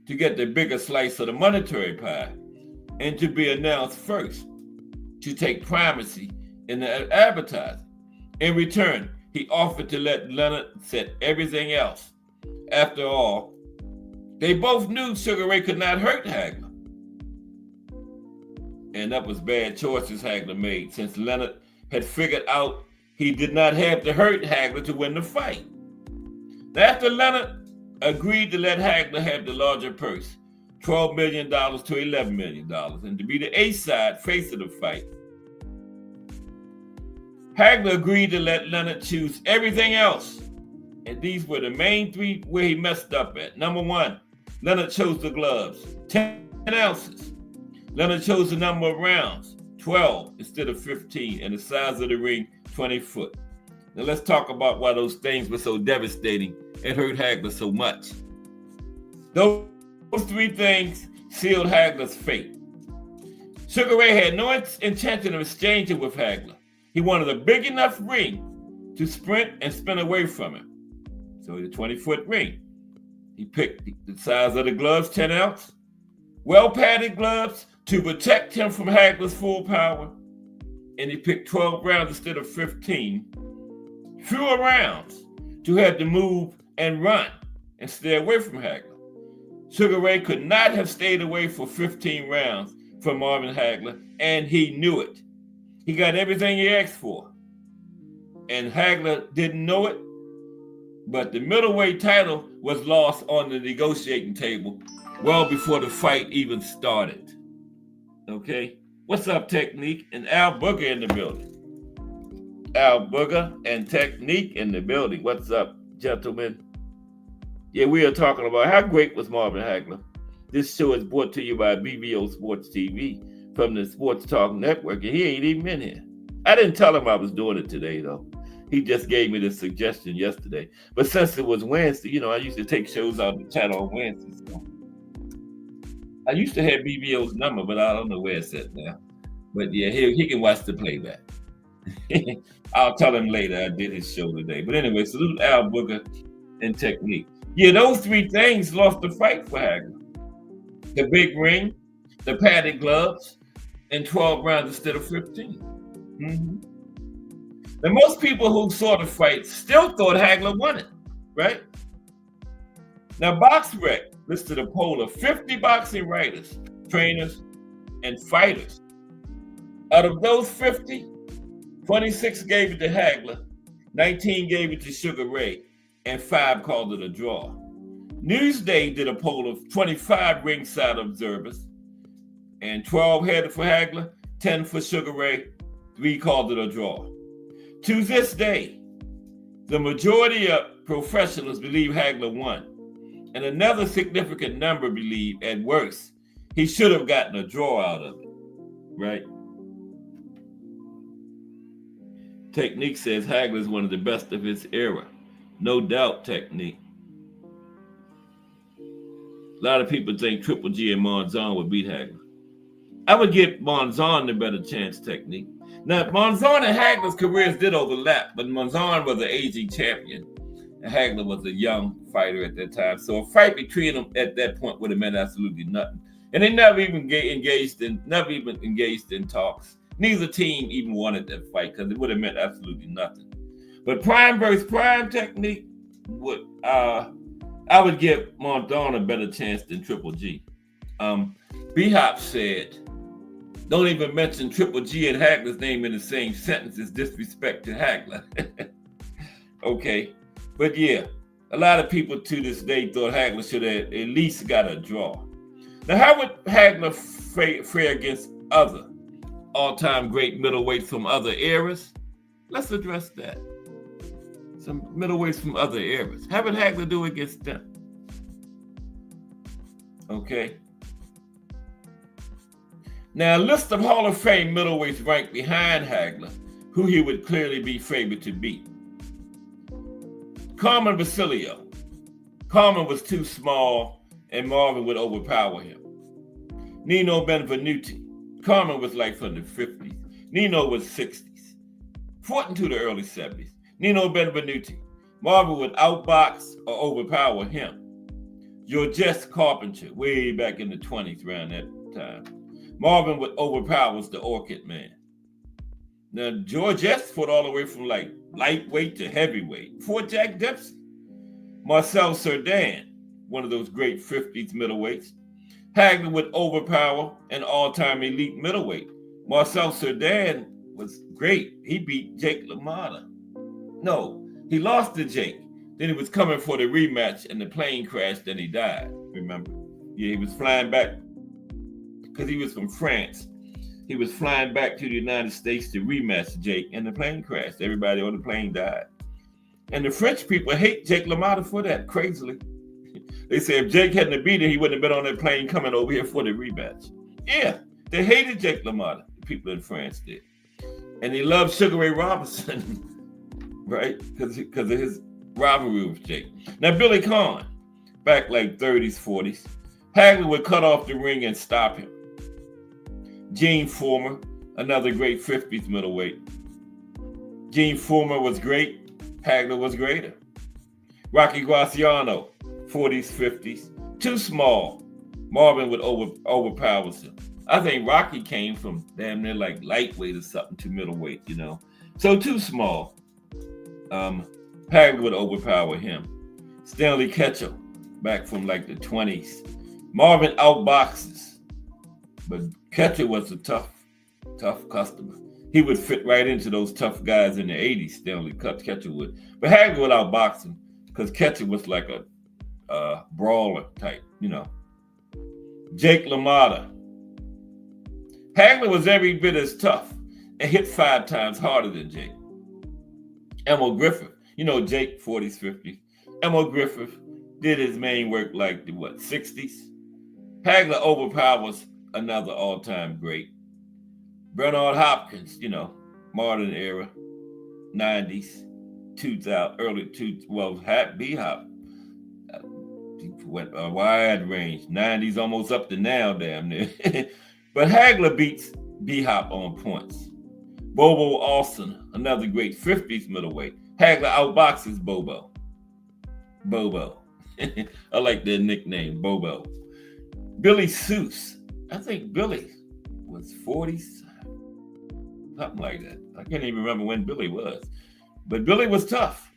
to get the bigger slice of the monetary pie and to be announced first, to take primacy in the advertising. In return, he offered to let Leonard set everything else. After all, they both knew Sugar Ray could not hurt Hagler. And that was bad choices Hagler made, since Leonard had figured out he did not have to hurt Hagler to win the fight. After Leonard agreed to let Hagler have the larger purse, $12 million to $11 million, and to be the A-side face of the fight, Hagler agreed to let Leonard choose everything else. And these were the main three where he messed up at. Number one, Leonard chose the gloves, 10 ounces. Leonard chose the number of rounds, 12 instead of 15, and the size of the ring, 20 foot. Now let's talk about why those things were so devastating and hurt Hagler so much. Those three things sealed Hagler's fate. Sugar Ray had no intention of exchanging with Hagler. He wanted a big enough ring to sprint and spin away from him. So the 20-foot ring. He picked the size of the gloves, 10 ounce, well-padded gloves to protect him from Hagler's full power. And he picked 12 rounds instead of 15. Fewer rounds to have to move and run and stay away from Hagler. Sugar Ray could not have stayed away for 15 rounds from Marvin Hagler, and he knew it. He got everything he asked for. And Hagler didn't know it, but the middleweight title was lost on the negotiating table well before the fight even started. Okay? What's up, Technique? And Al Booger in the building. Al Booger and Technique in the building. What's up, gentlemen? Yeah, we are talking about how great was Marvin Hagler. This show is brought to you by BBO Sports TV from the Sports Talk Network, and he ain't even in here. I didn't tell him I was doing it today, though. He just gave me the suggestion yesterday. But since it was Wednesday, I used to take shows out of the channel on Wednesdays. So I used to have BBO's number, but I don't know where it's at now. But yeah, he can watch the playback. I'll tell him later I did his show today. But anyway, salute Al Booger and Technique. Yeah, those three things lost the fight for Hagler. The big ring, the padded gloves, and 12 rounds instead of 15. Mm-hmm. And most people who saw the fight still thought Hagler won it, right? Now, BoxRec listed a poll of 50 boxing writers, trainers, and fighters. Out of those 50, 26 gave it to Hagler, 19 gave it to Sugar Ray, and 5 called it a draw. Newsday did a poll of 25 ringside observers, and 12 had it for Hagler, 10 for Sugar Ray, 3 called it a draw. To this day, the majority of professionals believe Hagler won, and another significant number believe, at worst, he should have gotten a draw out of it, right? Technique says Hagler is one of the best of his era. No doubt, Technique. A lot of people think Triple G and Monzon would beat Hagler. I would give Monzon the better chance, Technique. Now, Monzon and Hagler's careers did overlap, but Monzon was an aging champion, and Hagler was a young fighter at that time. So a fight between them at that point would have meant absolutely nothing. And they never even engaged in talks. Neither team even wanted that fight because it would have meant absolutely nothing. But prime versus prime, Technique, I would give Monzon a better chance than Triple G. B-Hop said, don't even mention Triple G and Hagler's name in the same sentence is disrespect to Hagler. Okay, but yeah, a lot of people to this day thought Hagler should have at least got a draw. Now, how would Hagler fare against other all-time great middleweights from other eras? Let's address that. Some middleweights from other eras. How would Hagler do against them? Okay. Now, a list of Hall of Fame middleweights ranked behind Hagler, who he would clearly be favored to beat. Carmen Basilio. Carmen was too small, and Marvin would overpower him. Nino Benvenuti. Carmen was like from the 50s. Nino was 60s. Fought into the early 70s. Nino Benvenuti. Marvin would outbox or overpower him. Georgette Carpenter, way back in the 20s, around that time. Marvin would overpowers the Orchid Man. Now, Georgette fought all the way from like lightweight to heavyweight before Jack Dempsey. Marcel Cerdan, one of those great 50s middleweights. Hagler would overpower an all-time elite middleweight. Marcel Cerdan was great. He beat Jake LaMotta. No, he lost to Jake. Then he was coming for the rematch and the plane crashed and he died, remember? Yeah, he was flying back because he was from France. He was flying back to the United States to rematch Jake and the plane crashed. Everybody on the plane died. And the French people hate Jake LaMotta for that, crazily. They say if Jake hadn't beat him, he wouldn't have been on that plane coming over here for the rematch. Yeah, they hated Jake LaMotta, the people in France did. And they loved Sugar Ray Robinson, right? Because of his rivalry with Jake. Now, Billy Conn, back like 30s, 40s, Hagler would cut off the ring and stop him. Gene Fullmer, another great 50s middleweight. Gene Fullmer was great. Hagler was greater. Rocky Graciano, 40s, 50s, too small. Marvin would overpower him. I think Rocky came from damn near like lightweight or something to middleweight, you know. So too small. Hagler would overpower him. Stanley Ketchum, back from like the 20s. Marvin outboxes, but Ketchum was a tough customer. He would fit right into those tough guys in the 80s, Stanley Ketchum would. But Hagler would outbox him because Ketchum was like a brawler type, you know. Jake LaMotta. Hagler was every bit as tough and hit 5 times harder than Jake. Emil Griffith, you know Jake, 40s, 50s. Emil Griffith did his main work like the 60s. Hagler overpowers another all-time great. Bernard Hopkins, you know, modern era, 90s, 2000, early 2000, B-Hop. Went a wide range, 90s almost up to now, damn near. But Hagler beats B-Hop on points. Bobo Austin, another great 50s middleweight. Hagler outboxes Bobo. I like that nickname, Bobo. Billy Seuss. I think Billy was 40s, something like that. I can't even remember when Billy was. But Billy was tough.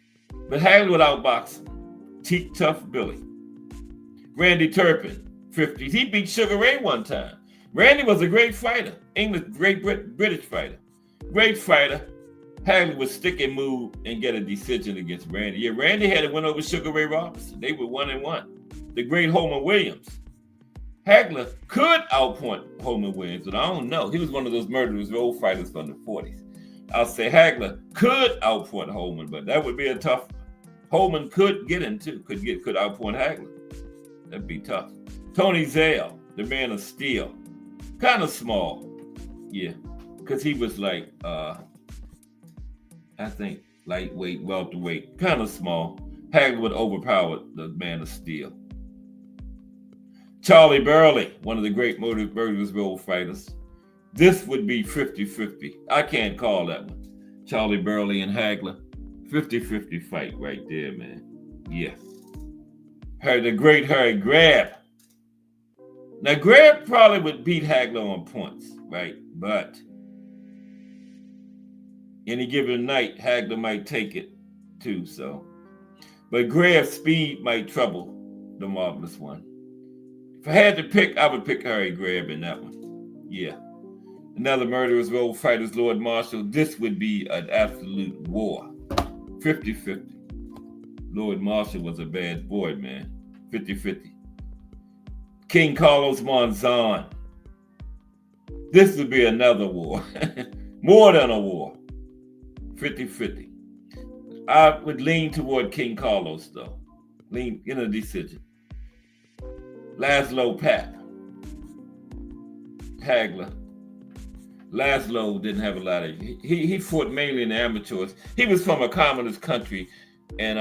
But Hagler would outbox him. Teak tough Billy. Randy Turpin, 50s. He beat Sugar Ray one time. Randy was a great fighter. British fighter. Great fighter. Hagler would stick and move and get a decision against Randy. Yeah, Randy had to win over Sugar Ray Robinson. They were 1-1. The great Holman Williams. Hagler could outpoint Holman Williams, but I don't know. He was one of those murderous old fighters from the 40s. I'll say Hagler could outpoint Holman, but that would be a tough. Holman could get him too. Could outpoint Hagler. That'd be tough. Tony Zale, the man of steel, kind of small, yeah, because he was like, I think lightweight, welterweight, kind of small. Hagler would overpower the man of steel. Charlie Burley, one of the great murderous road fighters. This would be 50-50. I can't call that one. Charlie Burley and Hagler, 50-50 fight right there, man. Yeah. The great Harry Grab. Now, Grab probably would beat Hagler on points, right? But any given night, Hagler might take it too, so. But Grab's speed might trouble the Marvelous One. If I had to pick, I would pick Harry Grab in that one. Yeah. Another murderous road fighters, Lord Marshall. This would be an absolute war. 50-50. Lord Marshall was a bad boy, man. 50-50. King Carlos Monzon. This would be another war. More than a war. 50-50. I would lean toward King Carlos, though. Lean in a decision. Laszlo Papp. Hagler. Laszlo didn't have a lot of. He fought mainly in the amateurs. He was from a communist country, and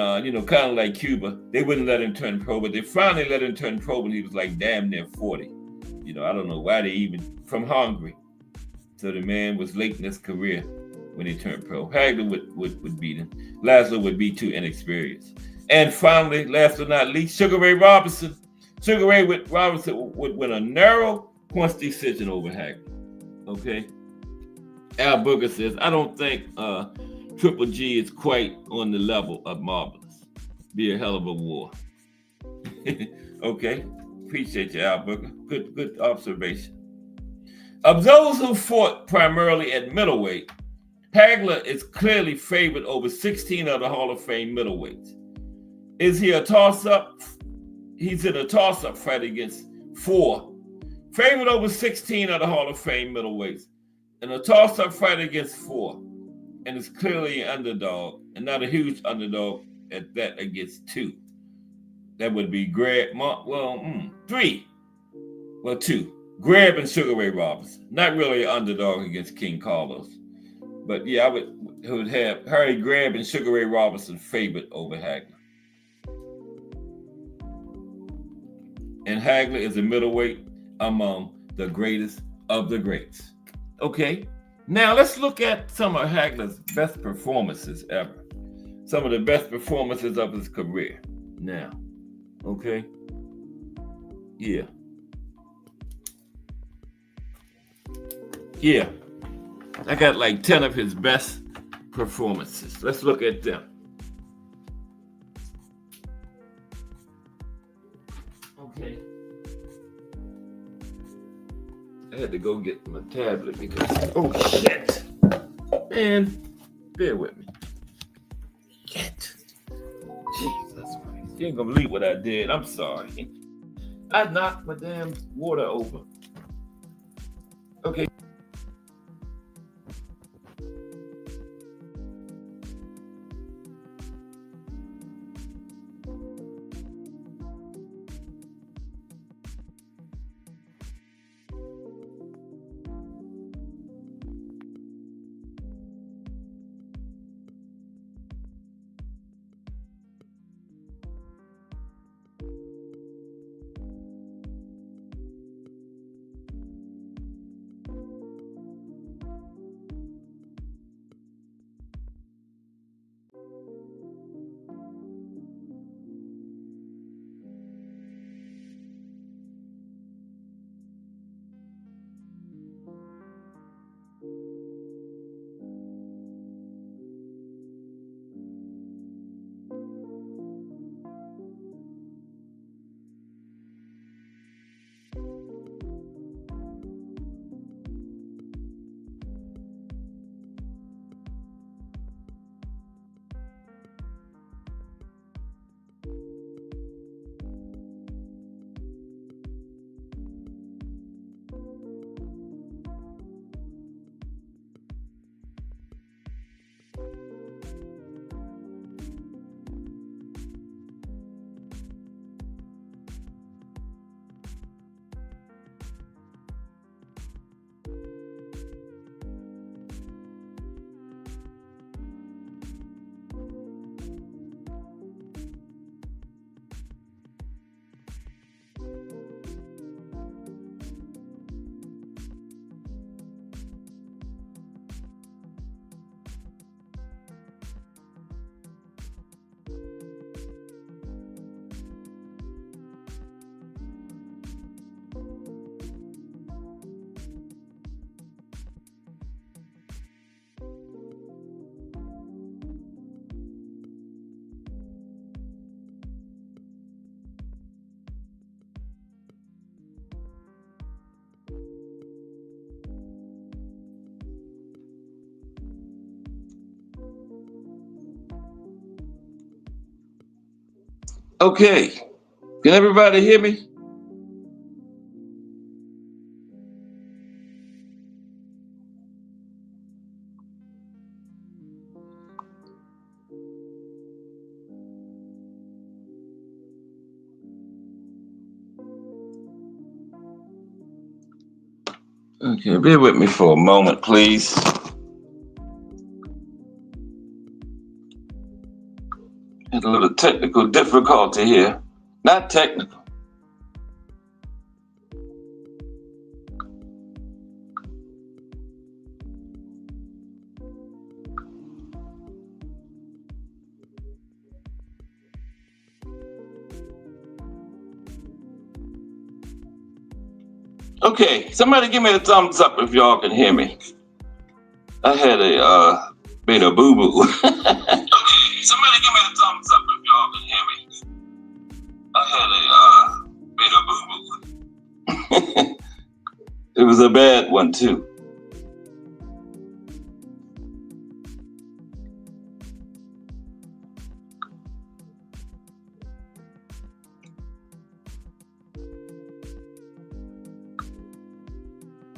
kind of like Cuba, they wouldn't let him turn pro, but they finally let him turn pro when he was like damn near 40. I don't know why they even from Hungary. So the man was late in his career when he turned pro. Hagler would beat him. Laszlo would be too inexperienced. And finally, last but not least, Sugar Ray Robinson. Sugar Ray Robinson would win a narrow points decision over Hagler. Okay. Al Booger says, I don't think Triple G is quite on the level of Marvelous. Be a hell of a war. Okay. Appreciate you, Al Booger. Good observation. Of those who fought primarily at middleweight, Hagler is clearly favored over 16 of the Hall of Fame middleweights. Is he a toss-up? He's in a toss-up fight against 4. Favored over 16 of the Hall of Fame middleweights. In a toss-up fight against 4. And is clearly an underdog, and not a huge underdog at that against 2. That would be 3. Well, 2. Greb and Sugar Ray Robinson. Not really an underdog against King Carlos. But yeah, I would have Harry Greb and Sugar Ray Robinson favored over Hagler. And Hagler is a middleweight among the greatest of the greats. Okay, now let's look at some of Hagler's best performances ever. Some of the best performances of his career. Now, okay, yeah. I got like 10 of his best performances. Let's look at them. Okay. I had to go get my tablet because, oh shit. Man, bear with me. Shit. Jesus Christ. You ain't gonna believe what I did. I'm sorry. I knocked my damn water over. Okay. Okay, can everybody hear me? Okay, bear with me for a moment, please. Had a little technical difficulty here. Not technical. Okay, somebody give me a thumbs up if y'all can hear me. I had a made a boo boo. Okay, somebody give me a thumbs up if y'all can hear me. I had a made a boo boo. It was a bad one too.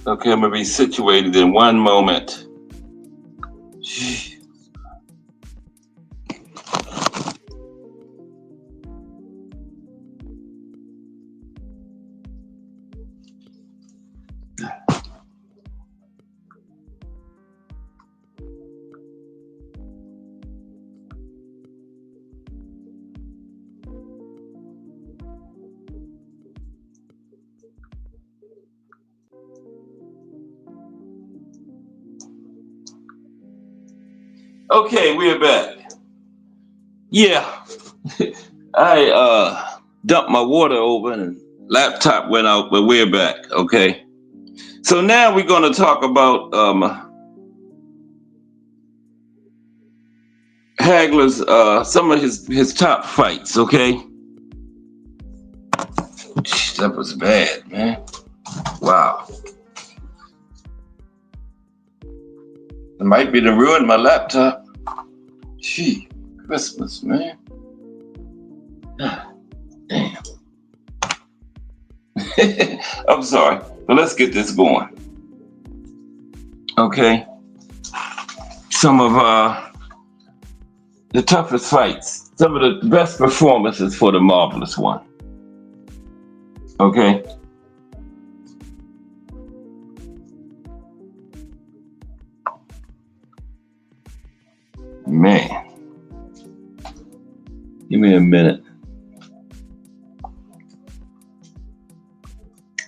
Okay, I'm gonna be situated in one moment. Okay, we're back. Yeah, I dumped my water over and laptop went out, but we're back. Okay, so now we're gonna talk about Hagler's some of his top fights. Okay, that was bad, man. Wow, it might be to ruin my laptop. Gee, Christmas, man. Damn. I'm sorry, but let's get this going. Okay, some of the toughest fights, some of the best performances for the marvelous one. Okay. Man, give me a minute.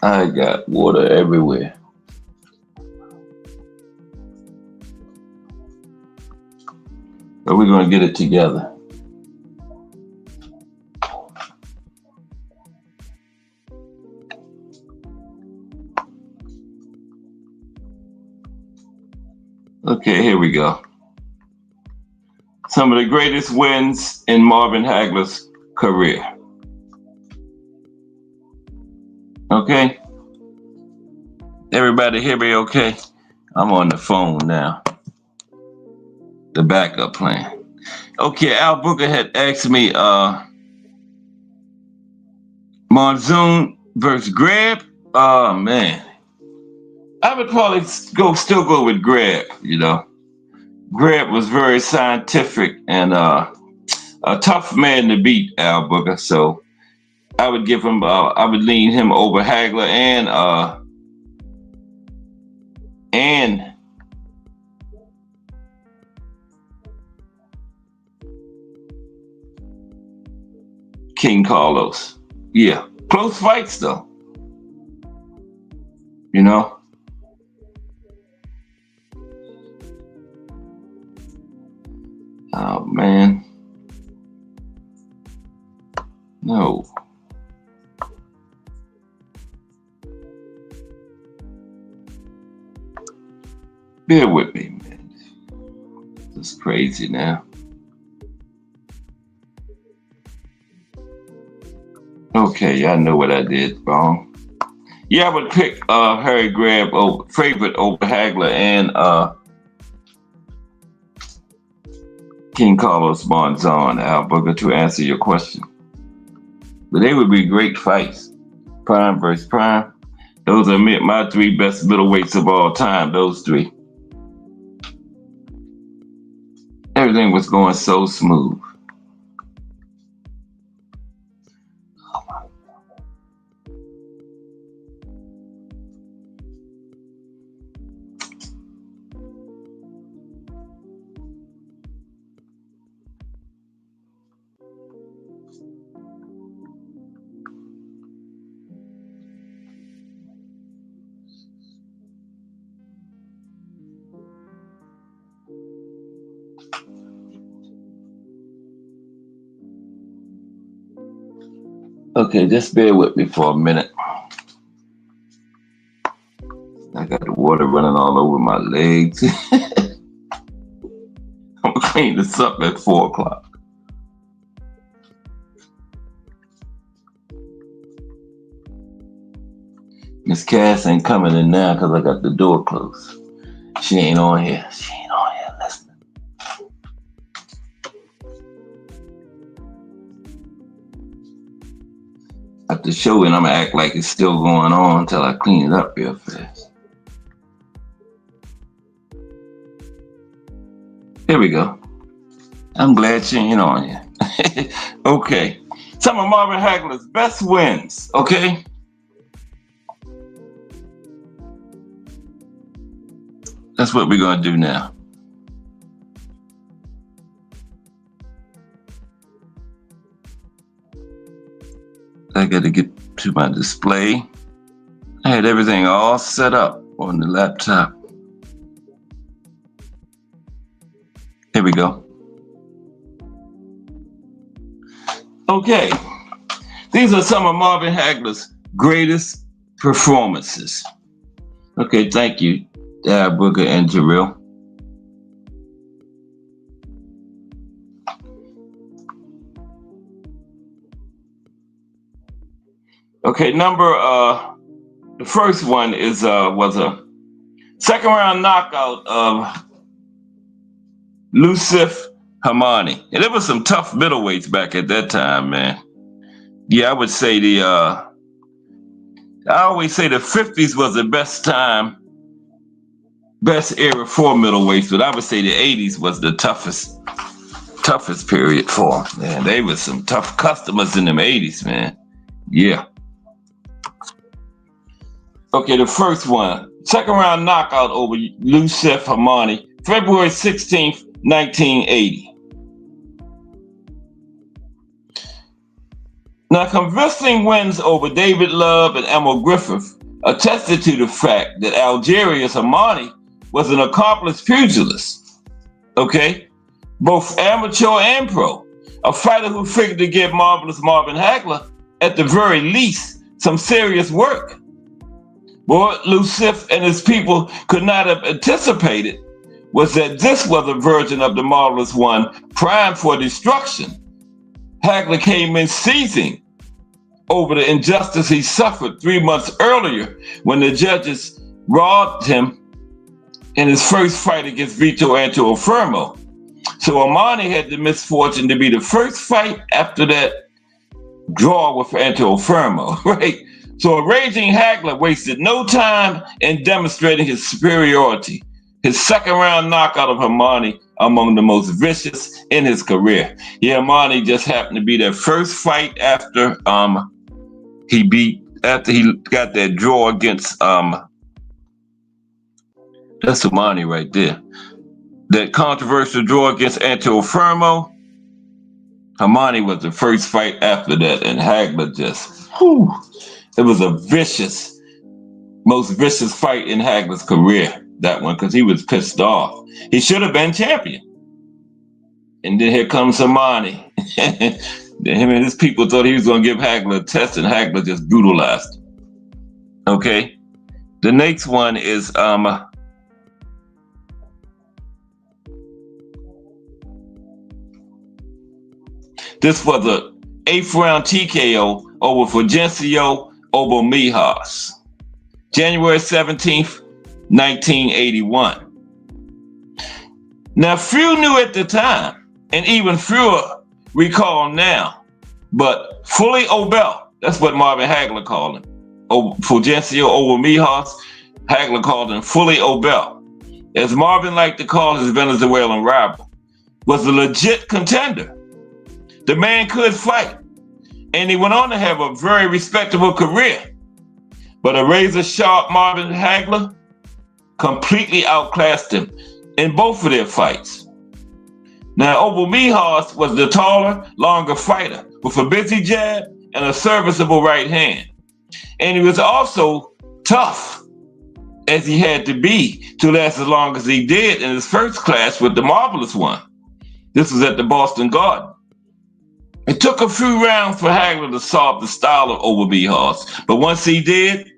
I got water everywhere. But we're going to get it together. Okay, here we go. Some of the greatest wins in Marvin Hagler's career. Okay? Everybody hear me okay? I'm on the phone now. The backup plan. Okay, Al Booker had asked me Monsoon versus Greb. Oh man. I would probably still go with Greb, you know. Greb was very scientific and a tough man to beat, Al Booker. So I would give him I would lean him over Hagler and King Carlos. Yeah. Close fights though. You know? Oh man. No. Bear with me, man. This is crazy now. Okay, I know what I did wrong. Yeah, I would pick Harry Greb over favorite over Hagler and King Carlos Monzon, Al Booker, to answer your question. But they would be great fights. Prime versus Prime. Those are my three best middleweights of all time, those three. Everything was going so smooth. Okay, just bear with me for a minute. water running all over my legs. I'm gonna clean this up at 4 o'clock. Miss Cass ain't coming in now because I got the door closed. She ain't on here. She ain't on here listening. At the show, and I'm gonna act like it's still going on until I clean it up real fast. Here we go. I'm glad she ain't on here. Okay. Some of Marvin Hagler's best wins, okay? That's what we're gonna do now. I gotta get to my display. I had everything all set up on the laptop. Here we go. Okay, these are some of Marvin Hagler's greatest performances. Okay, thank you, Dad, Booker, and Jarrell. Okay, the first one was a second round knockout of Yusuf Hamani. And there was some tough middleweights back at that time, man. Yeah, I would say I always say the 50s was the best time, best era for middleweights, but I would say the 80s was the toughest period for them. Man, they were some tough customers in them 80s, man. Yeah. Okay, the first one, second round knockout over Yusuf Hamani, February 16th, 1980. Now, convincing wins over David Love and Emil Griffith attested to the fact that Algeria's Hamani was an accomplished pugilist, okay? Both amateur and pro. A fighter who figured to give marvelous Marvin Hagler, at the very least, some serious work. But what Yusuf and his people could not have anticipated was that this was a version of the marvelous one primed for destruction. Hagler came in seizing over the injustice he suffered 3 months earlier when the judges robbed him in his first fight against Vito Antuofermo. So Hamani had the misfortune to be the first fight after that draw with Antuofermo, right? So a raging Hagler wasted no time in demonstrating his superiority. His second round knockout of Hamani among the most vicious in his career. Yeah, Hamani just happened to be their first fight after he got that draw against that's Hamani right there. That controversial draw against Antuofermo. Hamani was the first fight after that, and Hagler just, it was a most vicious fight in Hagler's career, that one, because he was pissed off. He should have been champion. And then here comes Hamani. Him and his people thought he was going to give Hagler a test, and Hagler just brutalized him. Okay? The next one is this was a 8th round TKO over Fulgencio Obomijas, January 17th, 1981. Now, few knew at the time, and even fewer recall now, but Fully Obel, that's what Marvin Hagler called him. Fulgencio Obomijas, Hagler called him Fully Obel. As Marvin liked to call his Venezuelan rival, was a legit contender. The man could fight, and he went on to have a very respectable career. But a razor-sharp Marvin Hagler completely outclassed him in both of their fights. Now, Obomijas was the taller, longer fighter with a busy jab and a serviceable right hand. And he was also tough, as he had to be to last as long as he did in his first clash with the marvelous one. This was at the Boston Garden. It took a few rounds for Hagler to solve the style of Obomijas, but once he did,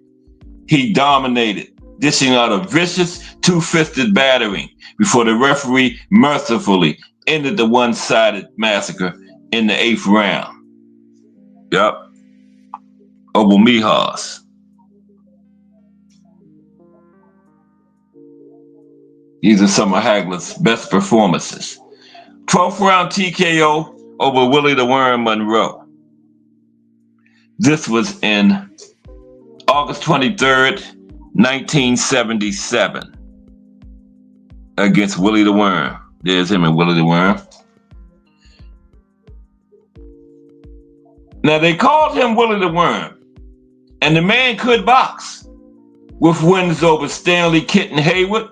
he dominated dishing out a vicious two-fisted battering before the referee mercifully ended the one-sided massacre in the 8th round. Yep. Over Mijas. These are some of Hagler's best performances. 12th round TKO over Willie the Worm Monroe. This was in August 23rd, 1977 against Willie the Worm. There's him and Willie the Worm. Now they called him Willie the Worm, and the man could box, with wins over Stanley Kitten Haywood,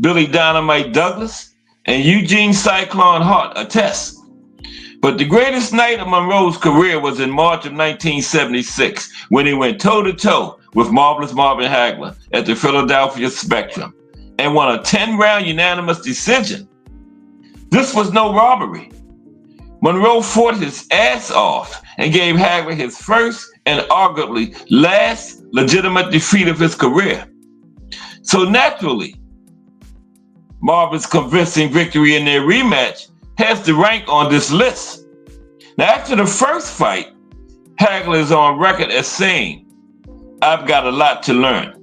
Billy Dynamite Douglas, and Eugene Cyclone Hart attest. But the greatest night of Monroe's career was in March of 1976 when he went toe-to-toe with Marvelous Marvin Hagler at the Philadelphia Spectrum and won a 10-round unanimous decision. This was no robbery. Monroe fought his ass off and gave Hagler his first and arguably last legitimate defeat of his career. So naturally, Marvin's convincing victory in their rematch has to rank on this list. Now, after the first fight, Hagler is on record as saying, "I've got a lot to learn."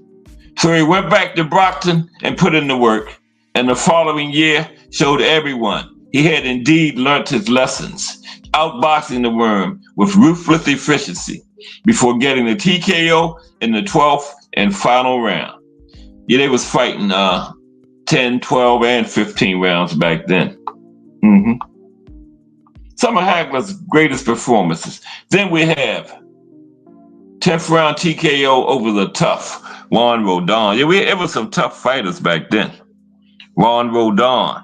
So he went back to Brockton and put in the work, and the following year showed everyone he had indeed learnt his lessons, outboxing the Worm with ruthless efficiency before getting the TKO in the 12th and final round. Yeah, they was fighting 10, 12, and 15 rounds back then. Some of Hagler's greatest performances. Then we have 10th round TKO over the tough Juan Rodon. Yeah, it was some tough fighters back then. Juan Rodon,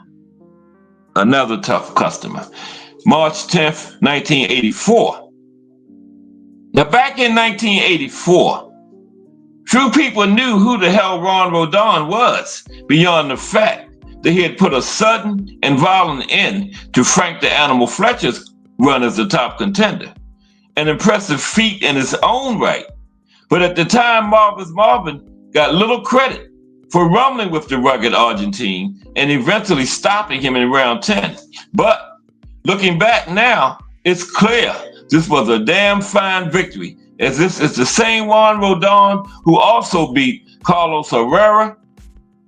another tough customer. March 10th, 1984. Now, back in 1984, few people knew who the hell Ron Rodon was, beyond the fact that he had put a sudden and violent end to Frank the Animal Fletcher's run as the top contender. An impressive feat in its own right. But at the time, Marvelous Marvin got little credit for rumbling with the rugged Argentine and eventually stopping him in round 10. But looking back now, it's clear this was a damn fine victory, as this is the same Juan Rodon who also beat Carlos Herrera,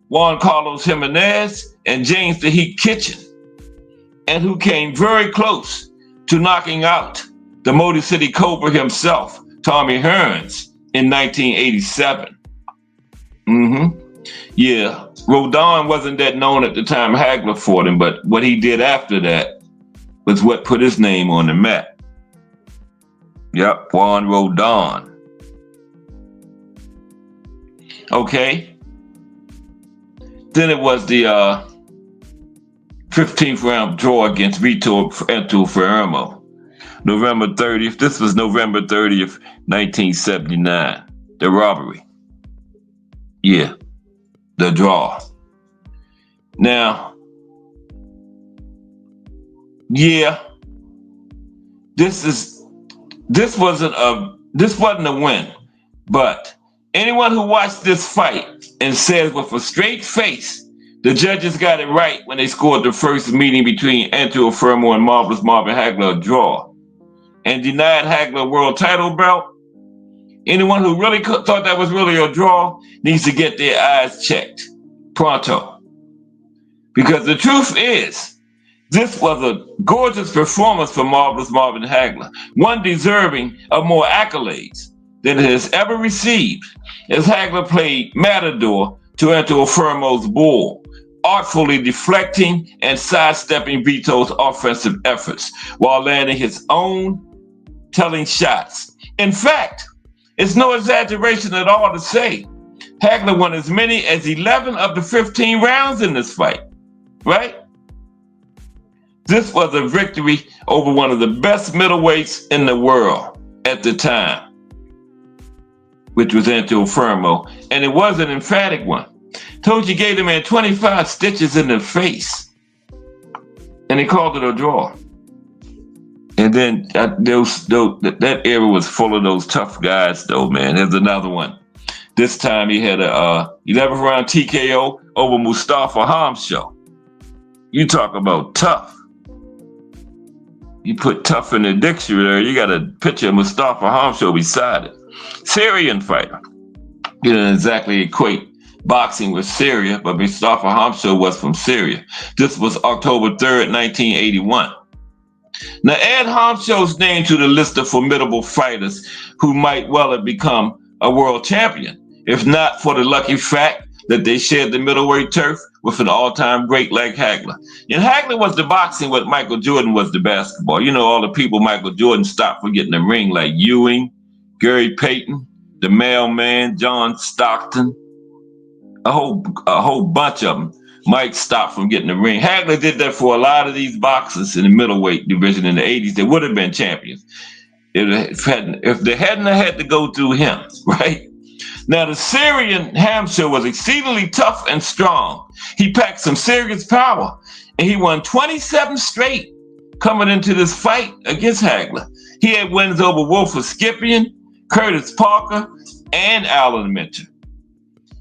Juan Carlos Jimenez, and James the Heat Kitchen, and who came very close to knocking out the Motor City Cobra himself, Tommy Hearns, in 1987. Yeah, Rodon wasn't that known at the time Hagler fought him, but what he did after that was what put his name on the map. Yep, Juan Rodon. Okay. Then it was the 15th round draw against Vitor Fermo. November 30th. This was November 30th, 1979. The robbery. Yeah. The draw. Now, yeah, this wasn't a win, but anyone who watched this fight and says with a straight face the judges got it right when they scored the first meeting between Antuofermo Fermo and Marvelous Marvin Hagler a draw, and denied Hagler a world title belt, anyone who really thought that was really a draw needs to get their eyes checked pronto. Because the truth is, this was a gorgeous performance for Marvelous Marvin Hagler, one deserving of more accolades than it has ever received, as Hagler played matador to Antuofermo's bull, artfully deflecting and sidestepping Vito's offensive efforts while landing his own telling shots. In fact, it's no exaggeration at all to say Hagler won as many as 11 of the 15 rounds in this fight, right? This was a victory over one of the best middleweights in the world at the time, which was Antuofermo, and it was an emphatic one. Told you gave the man 25 stitches in the face, and he called it a draw. And then that era was full of those tough guys, though, man. There's another one. This time he had a 11th round TKO over Mustafa Hamsho. You talk about tough. You put tough in the dictionary, you got a picture of Mustafa Hamsho beside it. Syrian fighter. You didn't exactly equate boxing with Syria, but Mustafa Hamsho was from Syria. This was October 3rd, 1981. Now add Hamsho's name to the list of formidable fighters who might well have become a world champion, if not for the lucky fact that they shared the middleweight turf with an all-time great like Hagler. And Hagler was the boxing what Michael Jordan was the basketball. You know, all the people Michael Jordan stopped for getting the ring, like Ewing, Gary Payton, the Mailman, John Stockton, a whole bunch of them. Mike stopped from getting the ring. Hagler did that for a lot of these boxers in the middleweight division in the 80s. They would have been champions if they hadn't had to go through him, right? Now, the Syrian Hamsho was exceedingly tough and strong. He packed some serious power, and he won 27 straight coming into this fight against Hagler. He had wins over Wolfer Skipian, Curtis Parker, and Alan Minter.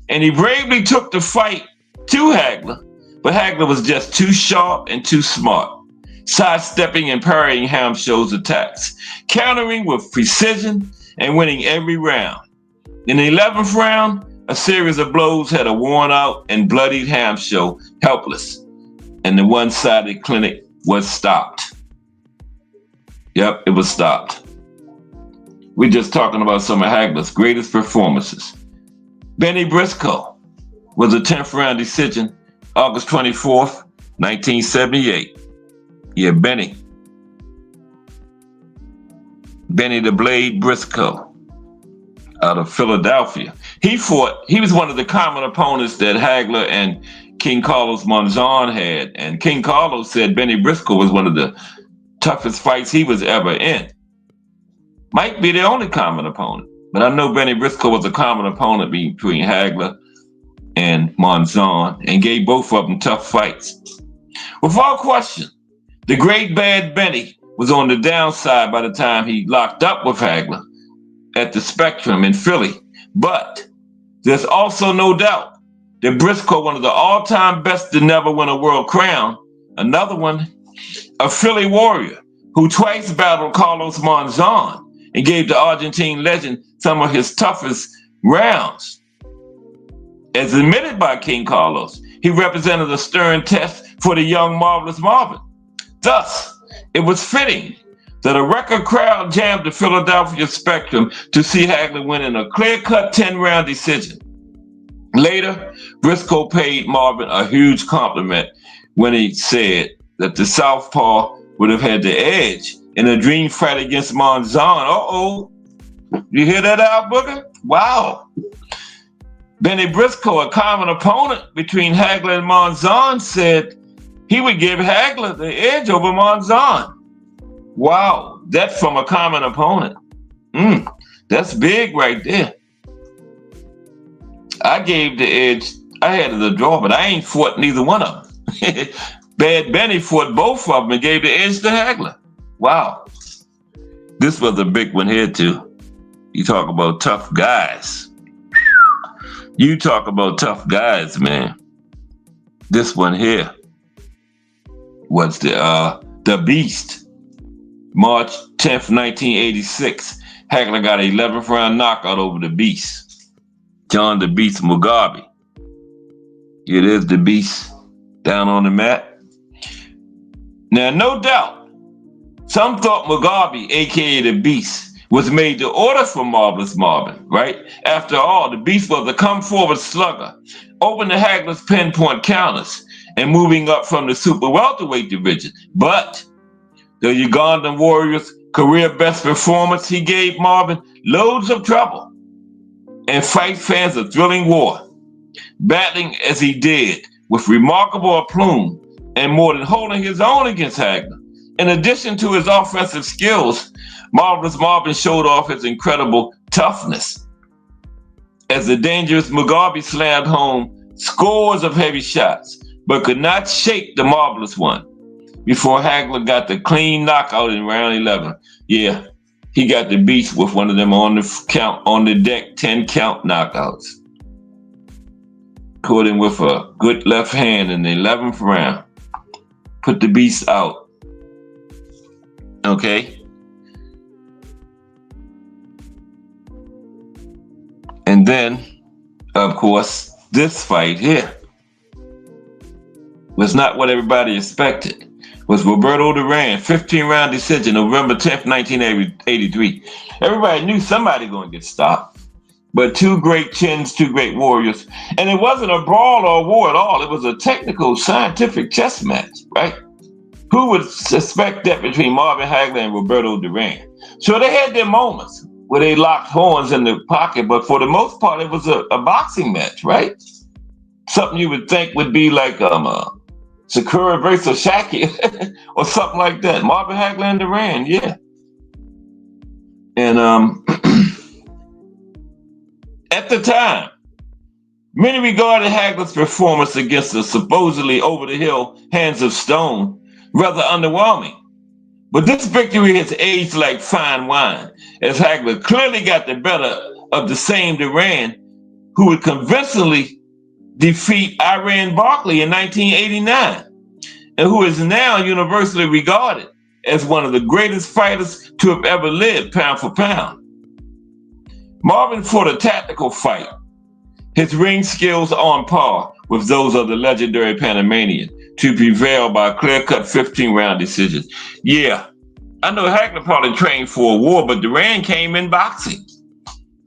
And he bravely took the fight to Hagler, but Hagler was just too sharp and too smart, sidestepping and parrying Hamsho's attacks, countering with precision and winning every round. In the 11th round, a series of blows had a worn out and bloodied Hamsho helpless, and the one-sided clinic was stopped. Yep, it was stopped. We're just talking about some of Hagler's greatest performances. Benny Briscoe was a 10th round decision, August 24th, 1978. Yeah, Benny the Blade Briscoe out of Philadelphia. He was one of the common opponents that Hagler and King Carlos Monzon had. And King Carlos said Benny Briscoe was one of the toughest fights he was ever in. Might be the only common opponent, but I know Benny Briscoe was a common opponent between Hagler and Monzon and gave both of them tough fights. Without question, the great bad Benny was on the downside by the time he locked up with Hagler at the Spectrum in Philly. But there's also no doubt that Briscoe, one of the all-time best to never win a world crown, another one, a Philly warrior who twice battled Carlos Monzon and gave the Argentine legend some of his toughest rounds. As admitted by King Carlos, he represented a stern test for the young marvelous Marvin. Thus, it was fitting that a record crowd jammed the Philadelphia Spectrum to see Hagler win in a clear-cut 10-round decision. Later, Briscoe paid Marvin a huge compliment when he said that the Southpaw would have had the edge in a dream fight against Monzon. Uh-oh. You hear that, Al Booker? Wow. Benny Briscoe, a common opponent between Hagler and Monzon, said he would give Hagler the edge over Monzon. Wow, that's from a common opponent. That's big right there. I gave the edge. I had the draw, but I ain't fought neither one of them. Bad Benny fought both of them and gave the edge to Hagler. Wow. This was a big one here, too. You talk about tough guys. You talk about tough guys, man. This one here was the Beast. March 10th, 1986, Hagler got an 11th round knockout over the Beast, John the Beast Mugabe. It is the Beast down on the mat. Now, no doubt, some thought Mugabe, aka the Beast, was made to order for Marvelous Marvin, right? After all, the Beast was a come-forward slugger, open to Hagler's pinpoint counters, and moving up from the super welterweight division. But the Ugandan Warrior's career best performance, he gave Marvin loads of trouble and fight fans a thrilling war. Battling as he did with remarkable aplomb and more than holding his own against Hagler. In addition to his offensive skills, Marvelous Marvin showed off his incredible toughness as the dangerous Mugabe slammed home scores of heavy shots, but could not shake the Marvelous one before Hagler got the clean knockout in round 11. Yeah, he got the beast with one of them on the deck 10 count knockouts. Caught him with a good left hand in the 11th round. Put the beast out. Okay. And then, of course, this fight here was not what everybody expected. It was Roberto Duran, 15-round decision, November 10th, 1983. Everybody knew somebody going to get stopped. But two great chins, two great warriors. And it wasn't a brawl or a war at all. It was a technical, scientific chess match, right? Who would suspect that between Marvin Hagler and Roberto Duran? So they had their moments where they locked horns in the pocket, but for the most part, it was a boxing match, right? Something you would think would be like Sakura versus Shaki or something like that. Marvin Hagler and Duran, yeah. And at the time, many regarded Hagler's performance against the supposedly over-the-hill Hands of Stone rather underwhelming. But this victory has aged like fine wine, as Hagler clearly got the better of the same Duran who would convincingly defeat Iran Barkley in 1989, and who is now universally regarded as one of the greatest fighters to have ever lived, pound for pound. Marvin fought a tactical fight, his ring skills on par with those of the legendary Panamanian, to prevail by a clear-cut 15-round decision. Yeah, I know Hagler probably trained for a war, but Duran came in boxing,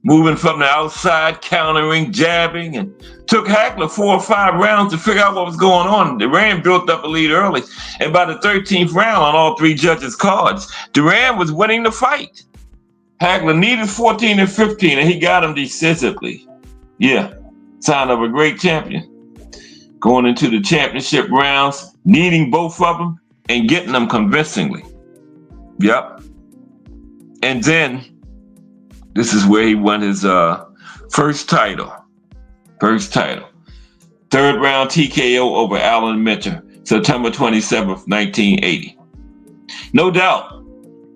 moving from the outside, countering, jabbing, and took Hagler 4 or 5 rounds to figure out what was going on. Duran built up a lead early, and by the 13th round on all 3 judges' cards, Duran was winning the fight. Hagler needed 14 and 15, and he got him decisively. Yeah, sign of a great champion. Going into the championship rounds, needing both of them and getting them convincingly. Yep. And then, this is where he won his first title. 3rd round TKO over Alan Minter, September 27th, 1980. No doubt,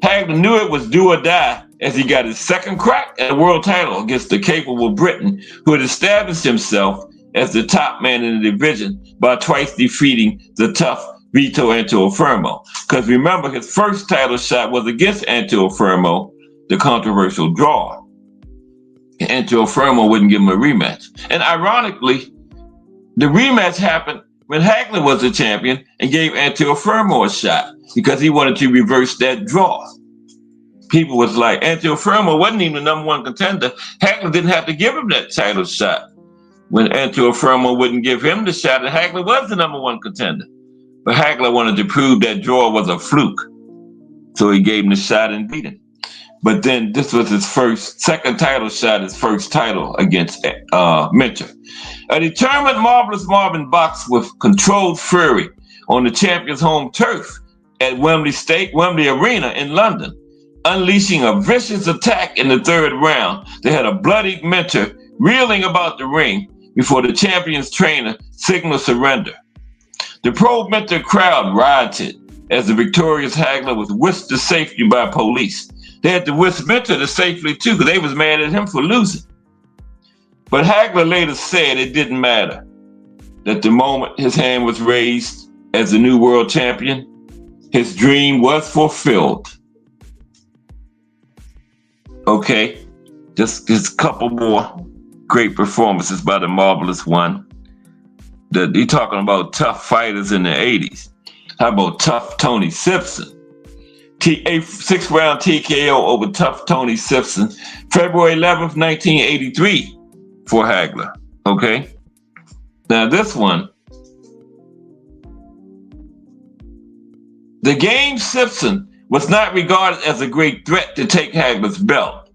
Hagler knew it was do or die as he got his second crack at a world title against the capable Briton who had established himself as the top man in the division by twice defeating the tough Vito Antuofermo. Because remember, his first title shot was against Antuofermo, the controversial draw. Antuofermo wouldn't give him a rematch. And ironically, the rematch happened when Hagler was the champion and gave Antuofermo a shot because he wanted to reverse that draw. People was like, Antuofermo wasn't even the #1 contender. Hagler didn't have to give him that title shot when Antuofermo wouldn't give him the shot, and Hagler was the #1 contender. But Hagler wanted to prove that draw was a fluke, so he gave him the shot and beat him. But then this was his second title shot, his first title against Minter. A determined, marvelous Marvin boxed with controlled fury on the champion's home turf at Wembley Arena in London, unleashing a vicious attack in the 3rd round. They had a bloodied Minter reeling about the ring before the champion's trainer signaled surrender. The pro-Minter crowd rioted as the victorious Hagler was whisked to safety by police. They had to whisk Minter to safety too because they was mad at him for losing. But Hagler later said it didn't matter, that the moment his hand was raised as the new world champion, his dream was fulfilled. Okay, just a couple more great performances by the marvelous one. You're talking about tough fighters in the 80s. How about tough Tony Simpson? A 6-round TKO over tough Tony Simpson, February 11th, 1983 for Hagler. Okay, now this one, the game Simpson was not regarded as a great threat to take Hagler's belt,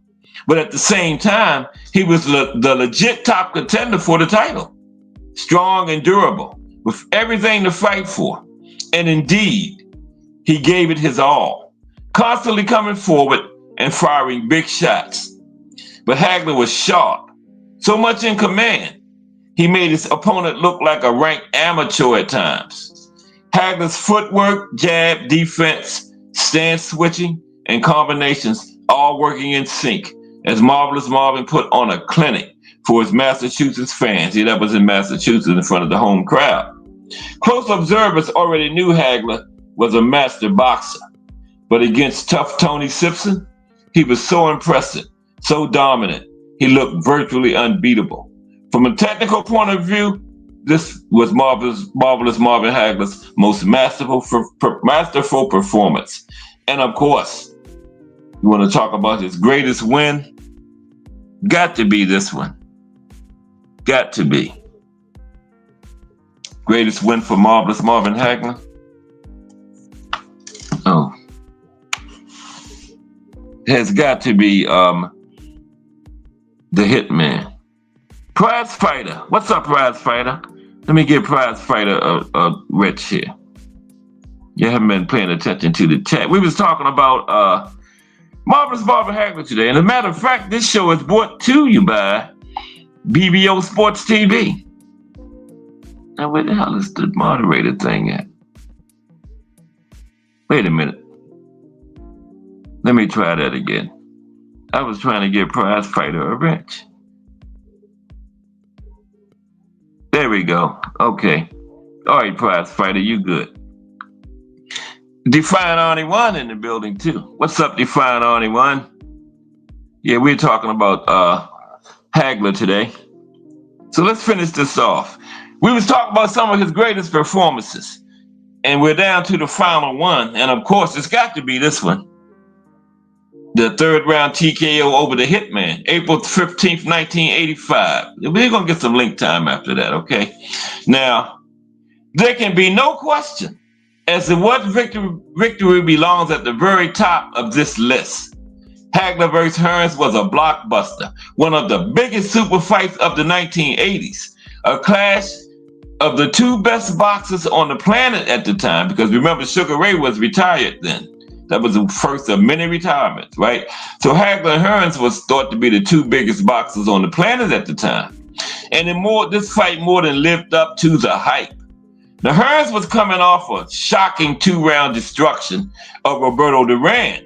but at the same time, he was the legit top contender for the title. Strong and durable, with everything to fight for. And indeed, he gave it his all, constantly coming forward and firing big shots. But Hagler was sharp, so much in command, he made his opponent look like a rank amateur at times. Hagler's footwork, jab, defense, stance switching, and combinations all working in sync as Marvelous Marvin put on a clinic for his Massachusetts fans. Yeah, that was in Massachusetts in front of the home crowd. Close observers already knew Hagler was a master boxer, but against tough Tony Simpson, he was so impressive, so dominant, he looked virtually unbeatable. From a technical point of view, this was Marvelous Marvin Hagler's most masterful performance. And of course, you want to talk about his greatest win? Got to be this one. Got to be. Greatest win for Marvelous Marvin Hagler? Oh. Has got to be the Hitman. Prize Fighter. What's up, Prize Fighter? Let me give Prize Fighter a Rich here. You haven't been paying attention to the chat. We was talking about Marvelous Marvin Hagler today. And as a matter of fact, this show is brought to you by BBO Sports TV. Now, where the hell is the moderator thing at? Wait a minute. Let me try that again. I was trying to give Prize Fighter a wrench. There we go. Okay. All right, Prize Fighter, you good. Define Arnie One in the building too. What's up, Define Arnie One? Yeah, we're talking about Hagler today. So let's finish this off. We was talking about some of his greatest performances, and we're down to the final one. And of course, it's got to be this one. The third round TKO over the Hitman, April 15th, 1985. We're going to get some link time after that, okay? Now, there can be no question as to what victory belongs at the very top of this list. Hagler vs. Hearns was a blockbuster, one of the biggest super fights of the 1980s, a clash of the two best boxers on the planet at the time, because remember, Sugar Ray was retired then. That was the first of many retirements, right? So Hagler and Hearns was thought to be the two biggest boxers on the planet at the time. And this fight more than lived up to the hype. Now, Hearns was coming off a shocking 2-round destruction of Roberto Duran,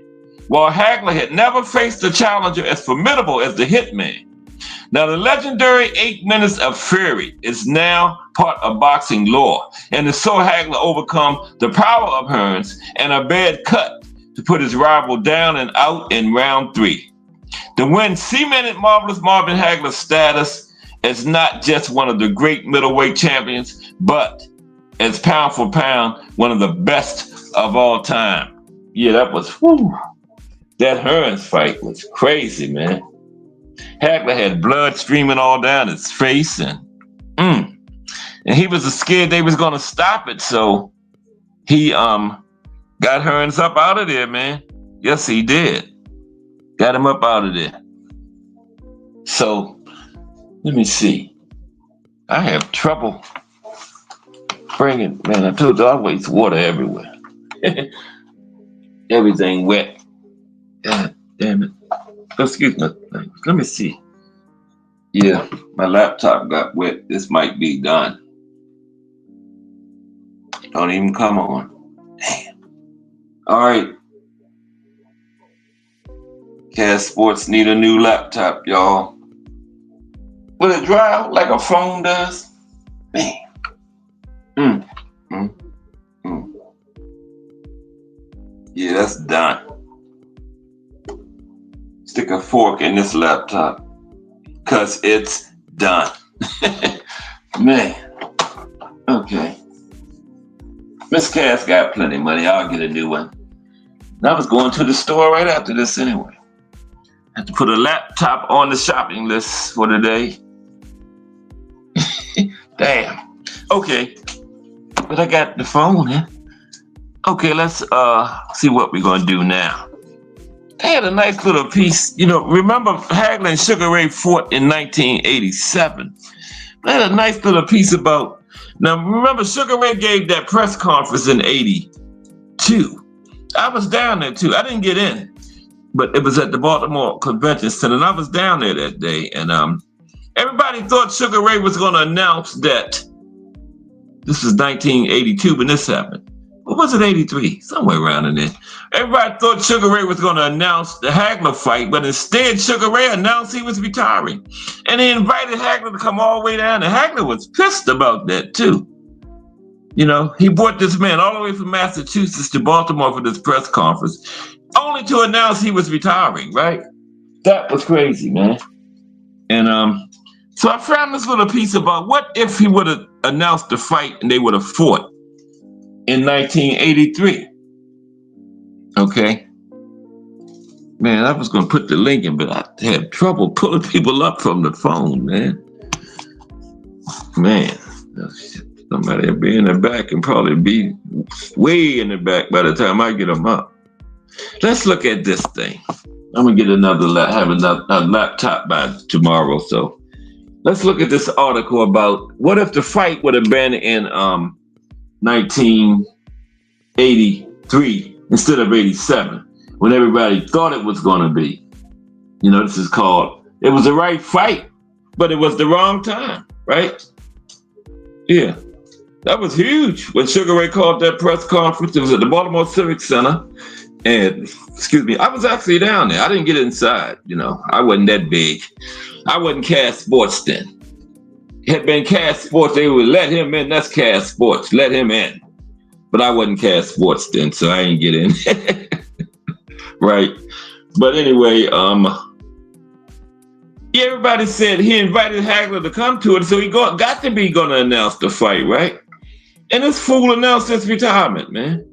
while Hagler had never faced a challenger as formidable as the Hitman. Now, the legendary 8 minutes of fury is now part of boxing lore, and it saw Hagler overcome the power of Hearns and a bad cut to put his rival down and out in round 3. The win cemented Marvelous Marvin Hagler's status as not just one of the great middleweight champions, but as pound for pound, one of the best of all time. Yeah, that Hearns fight was crazy, man. Hagler had blood streaming all down his face, and he was scared they was gonna stop it, so he got Hearns up out of there, man. Yes, he did. Got him up out of there. So, let me see. I have trouble bringing, man, I told you I waste water everywhere. Everything wet. God damn it. Excuse me. Let me see. Yeah, my laptop got wet. This might be done. Don't even come on. Damn. All right. Cast Sports need a new laptop, y'all. Will it dry out like a phone does? Man. Yeah, that's done. Stick a fork in this laptop, cause it's done. Man. Okay. Miss Cass got plenty of money. I'll get a new one. I was going to the store right after this anyway. I had to put a laptop on the shopping list for today. Damn. Okay. But I got the phone here. Okay, let's see what we're gonna do now. They had a nice little piece. You know, remember Hagler and Sugar Ray fought in 1987. They had a nice little piece about. Now, remember, Sugar Ray gave that press conference in 82. I was down there too. I didn't get in, but it was at the Baltimore Convention Center, and I was down there that day. And everybody thought Sugar Ray was going to announce that this was 1982 when this happened. What was it, 83? Somewhere around in there. Everybody thought Sugar Ray was going to announce the Hagler fight, but instead Sugar Ray announced he was retiring. And he invited Hagler to come all the way down, and Hagler was pissed about that, too. You know, he brought this man all the way from Massachusetts to Baltimore for this press conference, only to announce he was retiring, right? That was crazy, man. And so I found this little piece about what if he would have announced the fight and they would have fought in 1983. Okay. Man, I was going to put the link in, but I had trouble pulling people up from the phone, man. Man, somebody will be in the back and probably be way in the back by the time I get them up. Let's look at this thing. I'm going to get have another laptop by tomorrow. So let's look at this article about what if the fight would have been in 1983 instead of 87, when everybody thought it was going to be. You know, this is called, it was the right fight, but it was the wrong time, right? Yeah, that was huge when Sugar Ray called that press conference. It was at the Baltimore Civic Center. And, excuse me, I was actually down there. I didn't get inside, you know. I wasn't that big. I wasn't Cash Sports then. Had been Cash Sports, they would let him in. That's Cash Sports, let him in. But I wasn't Cash Sports then, so I ain't get in. Right. But anyway, yeah, everybody said he invited Hagler to come to it, so he got to be going to announce the fight, right? And this fool announced his retirement, man.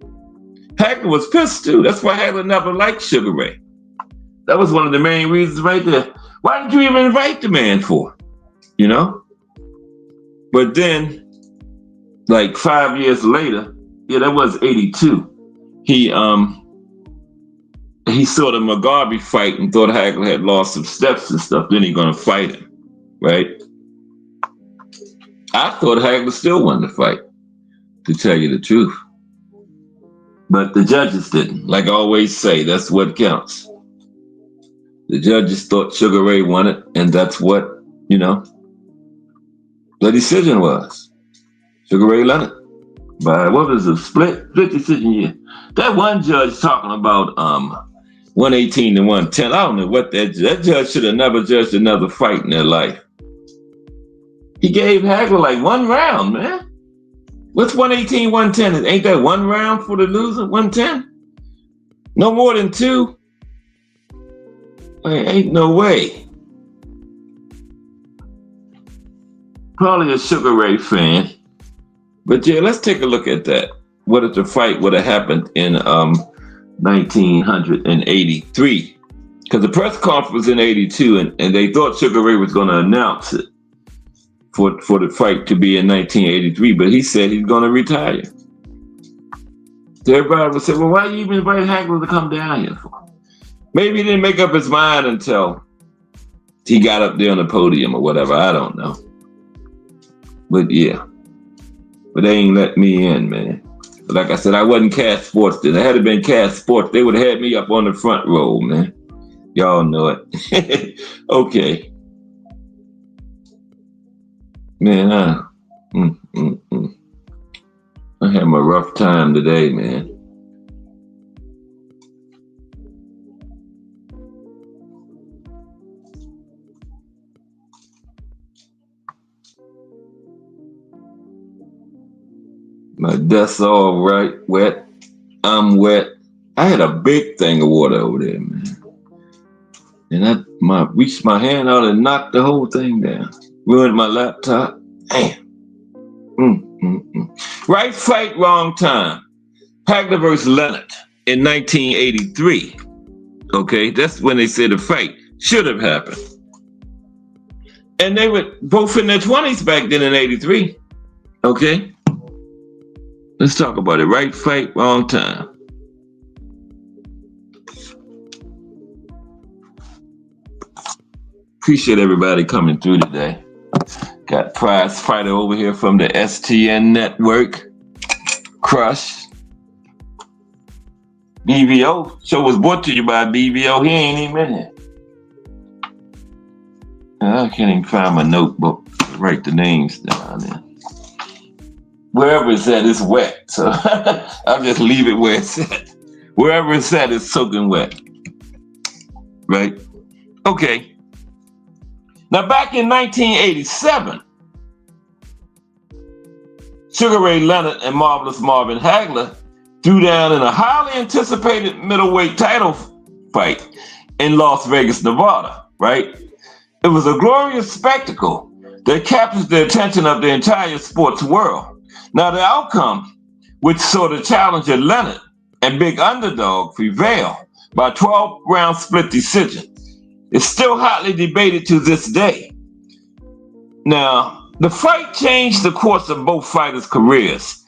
Hagler was pissed too. That's why Hagler never liked Sugar Ray. That was one of the main reasons right there. Why did you even invite the man for? You know? But then, like 5 years later, yeah, that was 82. He saw the McGarvey fight and thought Hagler had lost some steps and stuff. Then he gonna fight him, right? I thought Hagler still won the fight, to tell you the truth. But the judges didn't. Like I always say, that's what counts. The judges thought Sugar Ray won it, and that's what, you know, the decision was. Sugar Ray won it by, what was it, split decision, yeah. That one judge talking about 118 to 110. I don't know what that judge should have never judged another fight in their life. He gave Hagler like one round, man. What's 118, 110? Ain't that one round for the loser? 110? No more than two? Ain't no way. Probably a Sugar Ray fan. But yeah, let's take a look at that. What if the fight would have happened in 1983? Because the press conference was in 82, and they thought Sugar Ray was going to announce it for the fight to be in 1983, but he said he's going to retire. So everybody would say, well, why you even invite Hagler to come down here for? Maybe he didn't make up his mind until he got up there on the podium or whatever. I don't know. But yeah. But they ain't let me in, man. Like I said, I wasn't Cash Sports then. It had to been Cash Sports. They would have had me up on the front row, man. Y'all know it. Okay. Man, I had a rough time today, man. My desk's all right, wet. I'm wet. I had a big thing of water over there, man. And I reached my hand out and knocked the whole thing down. Ruined my laptop. Damn. Right fight, wrong time. Hagler versus Leonard in 1983. Okay, that's when they said the fight should have happened. And they were both in their 20s back then in 83. Okay? Let's talk about it. Right fight, wrong time. Appreciate everybody coming through today. Got prize fighter over here from the STN network. Crush. BVO. Show was brought to you by BVO. He ain't even in here. I can't even find my notebook to write the names down there. Wherever it's at, it's wet. So I'll just leave it where it's at. Wherever it's at, it's soaking wet. Right? Okay. Now, back in 1987, Sugar Ray Leonard and Marvelous Marvin Hagler threw down in a highly anticipated middleweight title fight in Las Vegas, Nevada, right? It was a glorious spectacle that captured the attention of the entire sports world. Now, the outcome, which saw the challenger Leonard and big underdog prevail by 12-round split decision, is still hotly debated to this day. Now, the fight changed the course of both fighters' careers,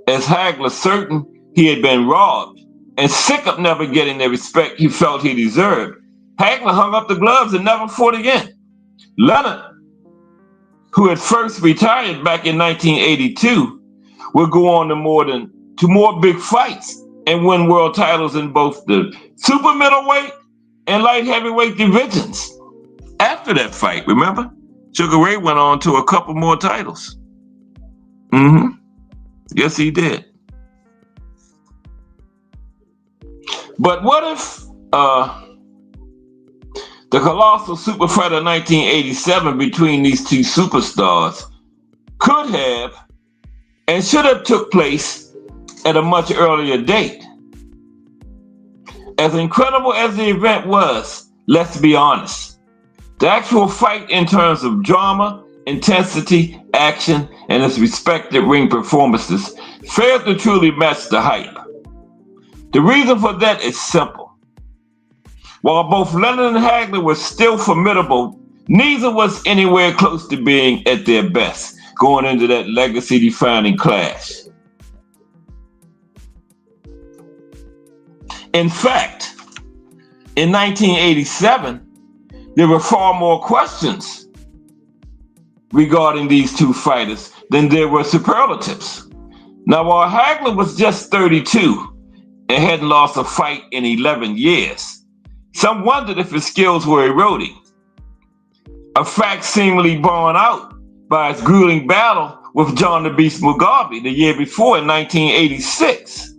as Hagler certain he had been robbed and sick of never getting the respect he felt he deserved. Hagler hung up the gloves and never fought again. Leonard, who had first retired back in 1982, would go on to more big fights and win world titles in both the super middleweight and light heavyweight divisions. After that fight, remember? Sugar Ray went on to a couple more titles. Yes, he did. But what if the colossal super fight of 1987 between these two superstars could have and should have took place at a much earlier date? As incredible as the event was, let's be honest, the actual fight in terms of drama, intensity, action, and its respective ring performances failed to truly match the hype. The reason for that is simple. While both Leonard and Hagler were still formidable, neither was anywhere close to being at their best going into that legacy-defining clash. In fact, in 1987, there were far more questions regarding these two fighters than there were superlatives. Now, while Hagler was just 32 and hadn't lost a fight in 11 years, some wondered if his skills were eroding, a fact seemingly borne out by his grueling battle with John the Beast Mugabe the year before in 1986.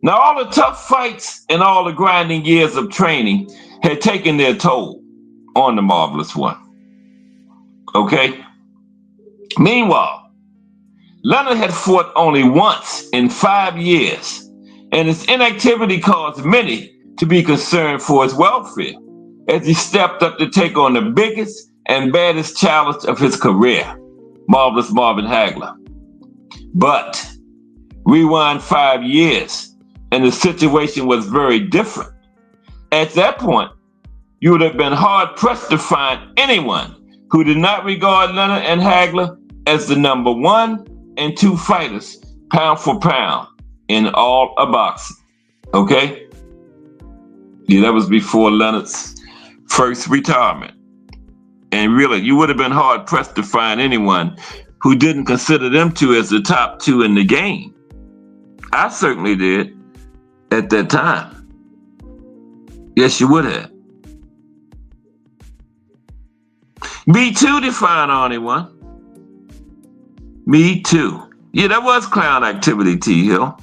Now, all the tough fights and all the grinding years of training had taken their toll on the Marvelous One. Okay? Meanwhile, Leonard had fought only once in 5 years, and his inactivity caused many to be concerned for his welfare as he stepped up to take on the biggest and baddest challenge of his career, Marvelous Marvin Hagler. But rewind 5 years, and the situation was very different. At that point, you would have been hard-pressed to find anyone who did not regard Leonard and Hagler as the number 1 and 2 fighters, pound for pound, in all of boxing. Okay? Yeah, that was before Leonard's first retirement. And really, you would have been hard-pressed to find anyone who didn't consider them two as the top 2 in the game. I certainly did at that time. Yes, you would have. Me Too defined Arnie One. Me Too. Yeah, that was clown activity, T. Hill.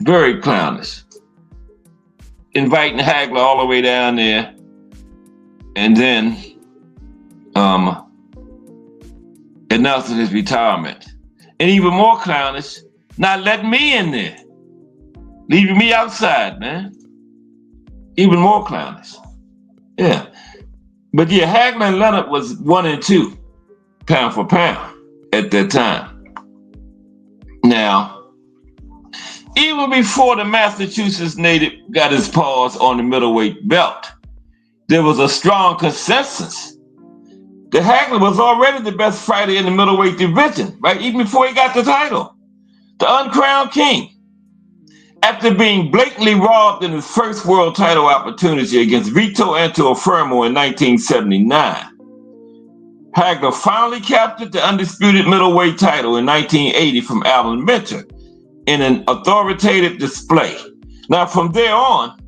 Very clownish. Inviting Hagler all the way down there, and then announcing his retirement. And even more clownish, not letting me in there. Leaving me outside, man. Even more clownish. Yeah. But yeah, Hagler and Leonard was 1 and 2, pound for pound, at that time. Now, even before the Massachusetts native got his paws on the middleweight belt, there was a strong consensus that Hagler was already the best fighter in the middleweight division, right? Even before he got the title. The uncrowned king. After being blatantly robbed in his first world title opportunity against Vito Antuofermo in 1979, Hagler finally captured the undisputed middleweight title in 1980 from Alan Minter in an authoritative display. Now, from there on,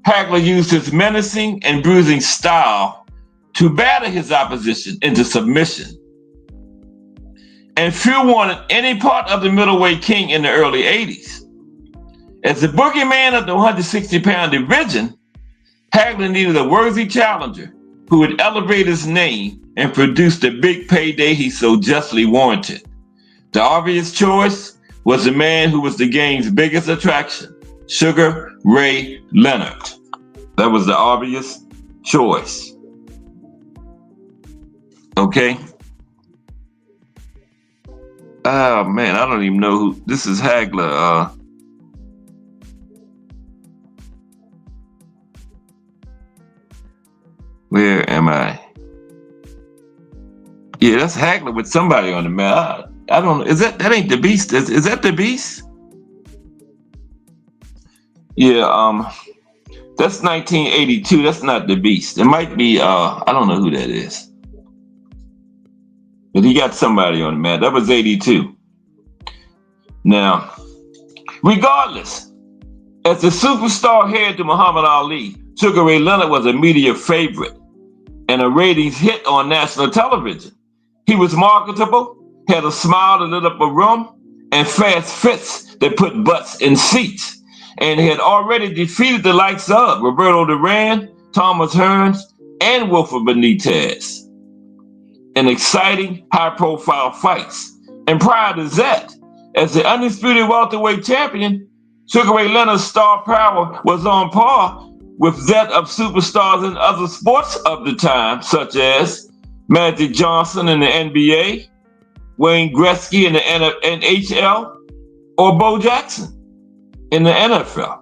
Hagler used his menacing and bruising style to batter his opposition into submission. and few wanted any part of the middleweight king in the early 80s. As the boogeyman of the 160-pound division, Hagler needed a worthy challenger who would elevate his name and produce the big payday he so justly warranted. The obvious choice was the man who was the game's biggest attraction, Sugar Ray Leonard. That was the obvious choice. Okay? Oh man, I don't even know who this is. Hagler. Where am I? Yeah, that's Hagler with somebody on the mat. I don't know. Is that ain't the Beast? Is that the Beast? Yeah, that's 1982. That's not the Beast. It might be I don't know who that is. But he got somebody on the mat. That was 82. Now, regardless, as the superstar heir to Muhammad Ali, Sugar Ray Leonard was a media favorite and a ratings hit on national television. He was marketable, had a smile that lit up a room, and fast fits that put butts in seats, and had already defeated the likes of Roberto Duran, Thomas Hearns, and Wilfred Benitez in exciting, high-profile fights. And prior to that, as the undisputed welterweight champion, Sugar Ray Leonard's star power was on par with that of superstars in other sports of the time, such as Magic Johnson in the NBA, Wayne Gretzky in the NHL, or Bo Jackson in the NFL.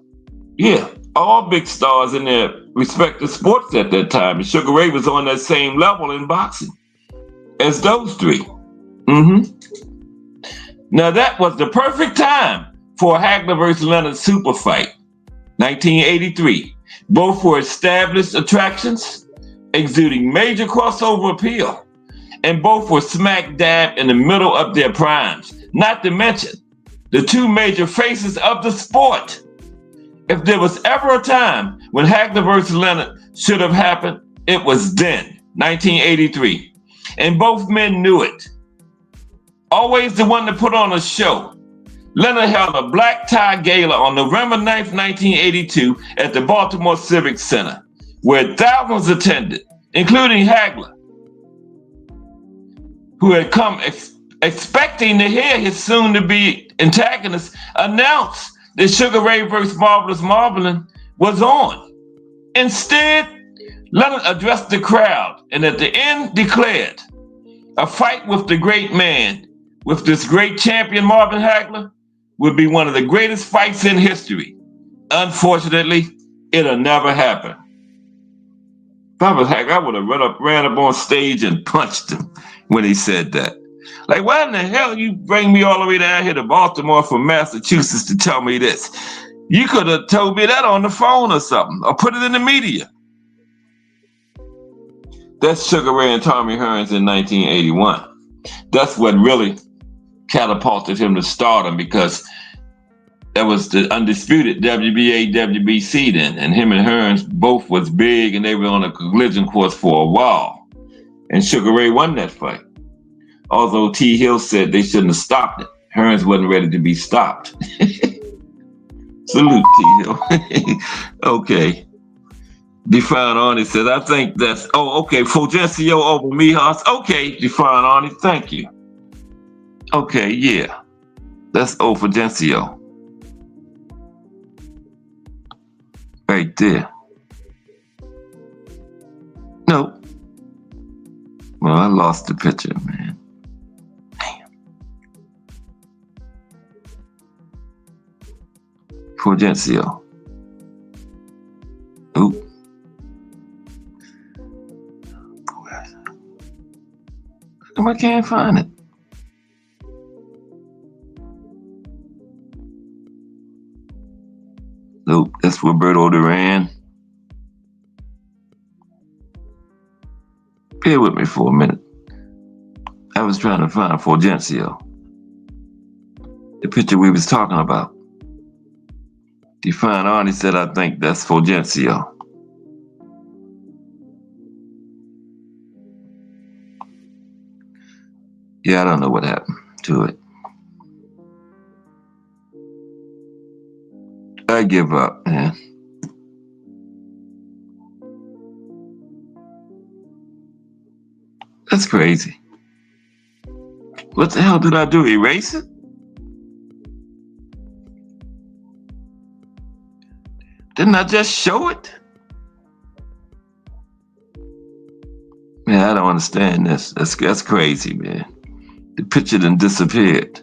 Yeah, all big stars in their respective sports at that time. And Sugar Ray was on that same level in boxing as those three. Now that was the perfect time for a Hagler versus Leonard super fight, 1983. Both were established attractions, exuding major crossover appeal, and both were smack dab in the middle of their primes, not to mention the two major faces of the sport. If there was ever a time when Hagler versus Leonard should have happened, it was then, 1983. And both men knew it. Always the one to put on a show, Leonard held a black tie gala on November 9th, 1982 at the Baltimore Civic Center, where thousands attended, including Hagler, who had come expecting to hear his soon-to-be antagonist announce that Sugar Ray vs. Marvelous Marvin was on. Instead, Leonard addressed the crowd and at the end declared, "A fight with the great man, with this great champion Marvin Hagler, would be one of the greatest fights in history. Unfortunately, it'll never happen." If I was Hagler, I would have ran up on stage and punched him when he said that. Like, why in the hell you bring me all the way down here to Baltimore from Massachusetts to tell me this? You could have told me that on the phone or something, or put it in the media. That's Sugar Ray and Tommy Hearns in 1981. That's what really catapulted him to stardom, because that was the undisputed WBA, WBC then, and him and Hearns both was big, and they were on a collision course for a while. And Sugar Ray won that fight. Although T. Hill said they shouldn't have stopped it. Hearns wasn't ready to be stopped. Salute, T. Hill. Okay. Define Arnie says, I think that's, okay, Fulgencio over Mijas. Okay, Define Arnie, thank you. Okay, yeah. That's Fulgencio. Right there. Nope. Well, I lost the picture, man. Damn. Fulgencio. Oop. I can't find it. Nope, that's Roberto Duran. Bear with me for a minute. I was trying to find Fulgencio, the picture we was talking about. Define Arnie said, I think that's Fulgencio. Yeah, I don't know what happened to it. I give up, man. That's crazy. What the hell did I do? Erase it? Didn't I just show it? Man, I don't understand this. That's crazy, man. The picture done disappeared.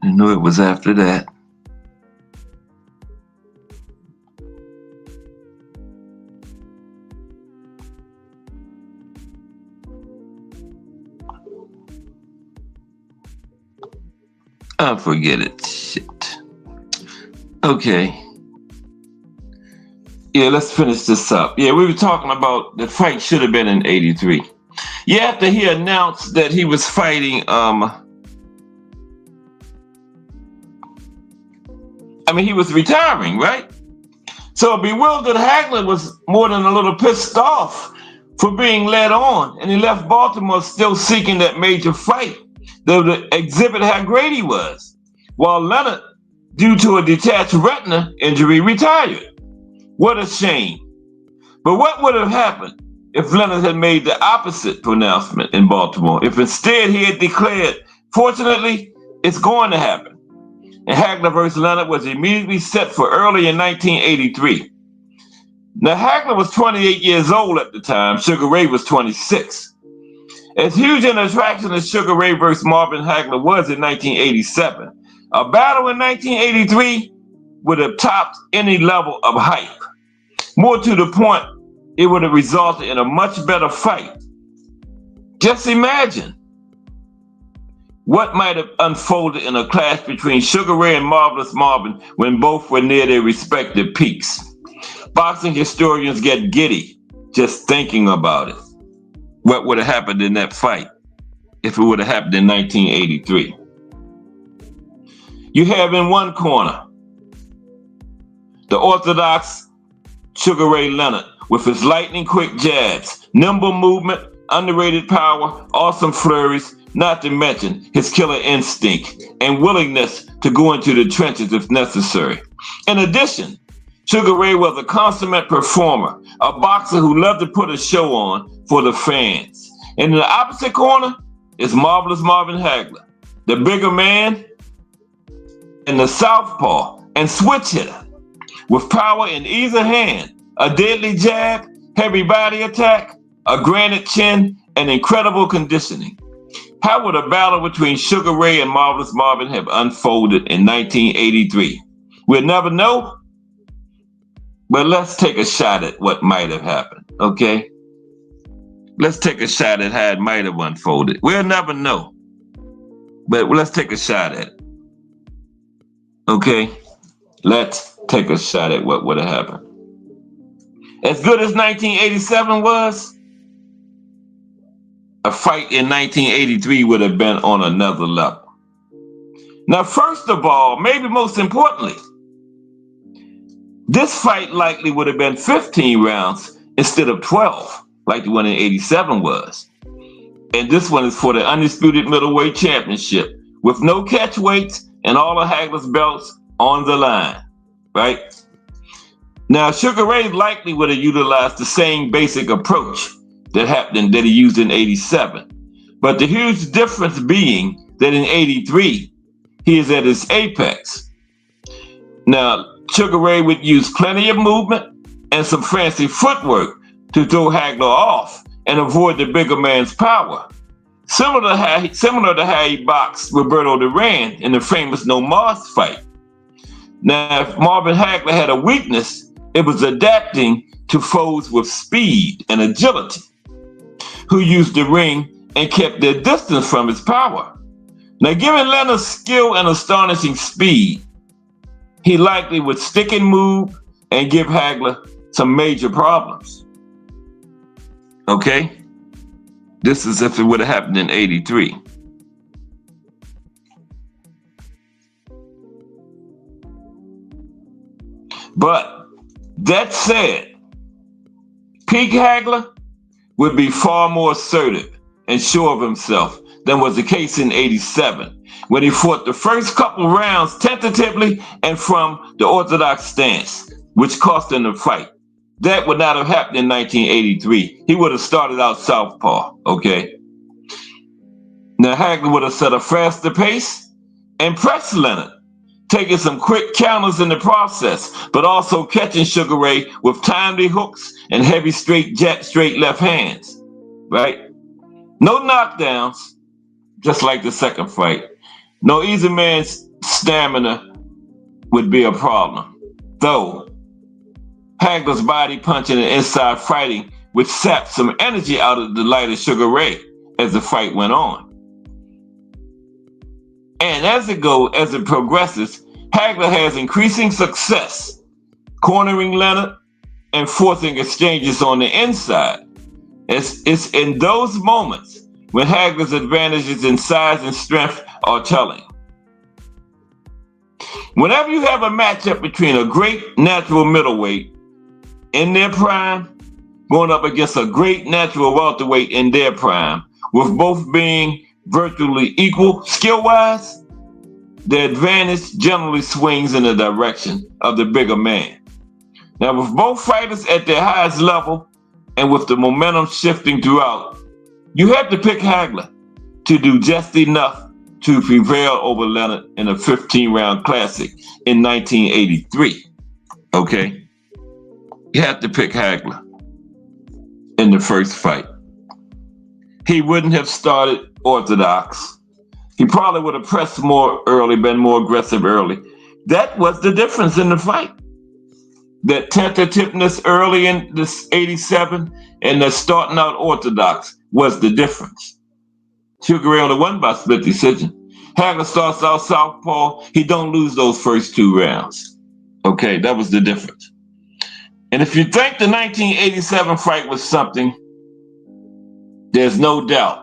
I knew it was after that. Oh, forget it. Shit. Okay. Yeah, let's finish this up. Yeah, we were talking about the fight should have been in 83. Yeah, after he announced that he was fighting, he was retiring, right? So bewildered Hagler was more than a little pissed off for being led on, and he left Baltimore still seeking that major fight that would exhibit how great he was, while Leonard, due to a detached retina injury, retired. What a shame. But what would have happened if Leonard had made the opposite pronouncement in Baltimore? If instead he had declared, fortunately, it's going to happen. And Hagler versus Leonard was immediately set for early in 1983. Now, Hagler was 28 years old at the time. Sugar Ray was 26. As huge an attraction as Sugar Ray versus Marvin Hagler was in 1987, a battle in 1983 would have topped any level of hype. More to the point, it would have resulted in a much better fight. Just imagine what might have unfolded in a clash between Sugar Ray and Marvelous Marvin when both were near their respective peaks. Boxing historians get giddy just thinking about it. What would have happened in that fight if it would have happened in 1983? You have in one corner the orthodox Sugar Ray Leonard with his lightning quick jabs, nimble movement, underrated power, awesome flurries, not to mention his killer instinct and willingness to go into the trenches if necessary. In addition, Sugar Ray was a consummate performer, a boxer who loved to put a show on for the fans. And in the opposite corner is Marvelous Marvin Hagler, the bigger man and the southpaw and switch hitter with power in either hand, a deadly jab, heavy body attack, a granite chin, and incredible conditioning. How would a battle between Sugar Ray and Marvelous Marvin have unfolded in 1983? We'll never know, but let's take a shot at what might have happened, okay? Let's take a shot at how it might have unfolded. We'll never know, but let's take a shot at it, okay? Let's take a shot at what would have happened. As good as 1987 was, a fight in 1983 would have been on another level. Now, first of all, maybe most importantly, this fight likely would have been 15 rounds instead of 12, like the one in 87 was. And this one is for the undisputed middleweight championship with no catch weights and all of Hagler's belts on the line, right? Now, Sugar Ray likely would have utilized the same basic approach that he used in 87. But the huge difference being that in 83, he is at his apex. Now, Sugar Ray would use plenty of movement and some fancy footwork to throw Hagler off and avoid the bigger man's power. Similar to how he boxed Roberto Duran in the famous No Mas fight. Now, if Marvin Hagler had a weakness, it was adapting to foes with speed and agility, who used the ring and kept their distance from his power. Now, given Leonard's skill and astonishing speed, he likely would stick and move and give Hagler some major problems. Okay? This is if it would have happened in 83. But that said, peak Hagler would be far more assertive and sure of himself than was the case in 87, when he fought the first couple rounds tentatively and from the orthodox stance, which cost him the fight. That would not have happened in 1983. He would have started out southpaw, okay? Now, Hagler would have set a faster pace and pressed Leonard, taking some quick counters in the process, but also catching Sugar Ray with timely hooks and heavy straight left hands, right? No knockdowns, just like the second fight. No easy man's stamina would be a problem, though Hagler's body punching and inside fighting would sap some energy out of the lighter Sugar Ray as the fight went on. And as it progresses, Hagler has increasing success cornering Leonard and forcing exchanges on the inside. It's in those moments when Hagler's advantages in size and strength are telling. Whenever you have a matchup between a great natural middleweight in their prime going up against a great natural welterweight in their prime, with both being virtually equal skill-wise, the advantage generally swings in the direction of the bigger man. Now, with both fighters at their highest level and with the momentum shifting throughout, you have to pick Hagler to do just enough to prevail over Leonard in a 15-round classic in 1983. Okay? You have to pick Hagler in the first fight. He wouldn't have started orthodox. He probably would have pressed more early, been more aggressive early. That was the difference in the fight. That tentativeness early in this 87 and the starting out orthodox was the difference. Sugar Ray only won by split decision. Hagler starts out southpaw. He don't lose those first two rounds. Okay, that was the difference. And if you think the 1987 fight was something, there's no doubt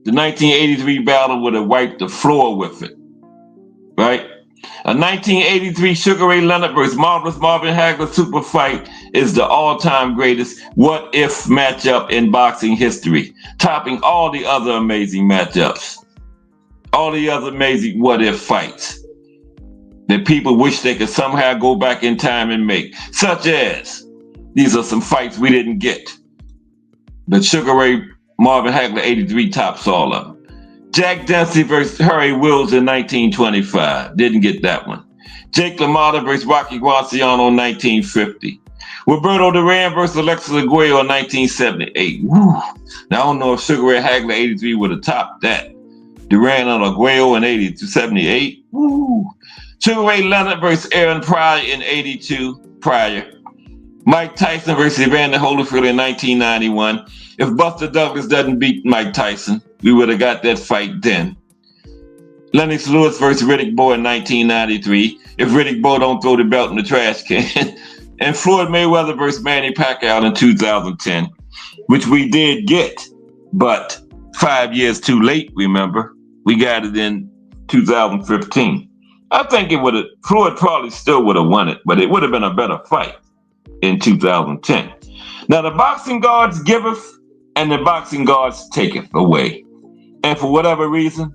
the 1983 battle would have wiped the floor with it, right? A 1983 Sugar Ray Leonard versus Marvelous Marvin Hagler super fight is the all-time greatest what-if matchup in boxing history, topping all the other amazing matchups, all the other amazing what-if fights that people wish they could somehow go back in time and make, such as, these are some fights we didn't get, but Sugar Ray Marvin Hagler 83 tops all of them. Jack Dempsey versus Harry Wills in 1925. Didn't get that one. Jake LaMotta versus Rocky Graciano in 1950. Roberto Duran versus Alexis Arguello in 1978. Woo. Now, I don't know if Sugar Ray Hagler 83 would have topped that. Duran and Arguello in 78. Woo. Sugar Ray Leonard versus Aaron Pryor in 82. Pryor. Mike Tyson versus Evander Holyfield in 1991. If Buster Douglas doesn't beat Mike Tyson, we would have got that fight then. Lennox Lewis versus Riddick Bowe in 1993. If Riddick Bowe don't throw the belt in the trash can. And Floyd Mayweather versus Manny Pacquiao in 2010, which we did get, but 5 years too late, remember? We got it in 2015. I think Floyd probably still would have won it, but it would have been a better fight in 2010. Now, the boxing gods giveth and the boxing gods taketh away. And for whatever reason,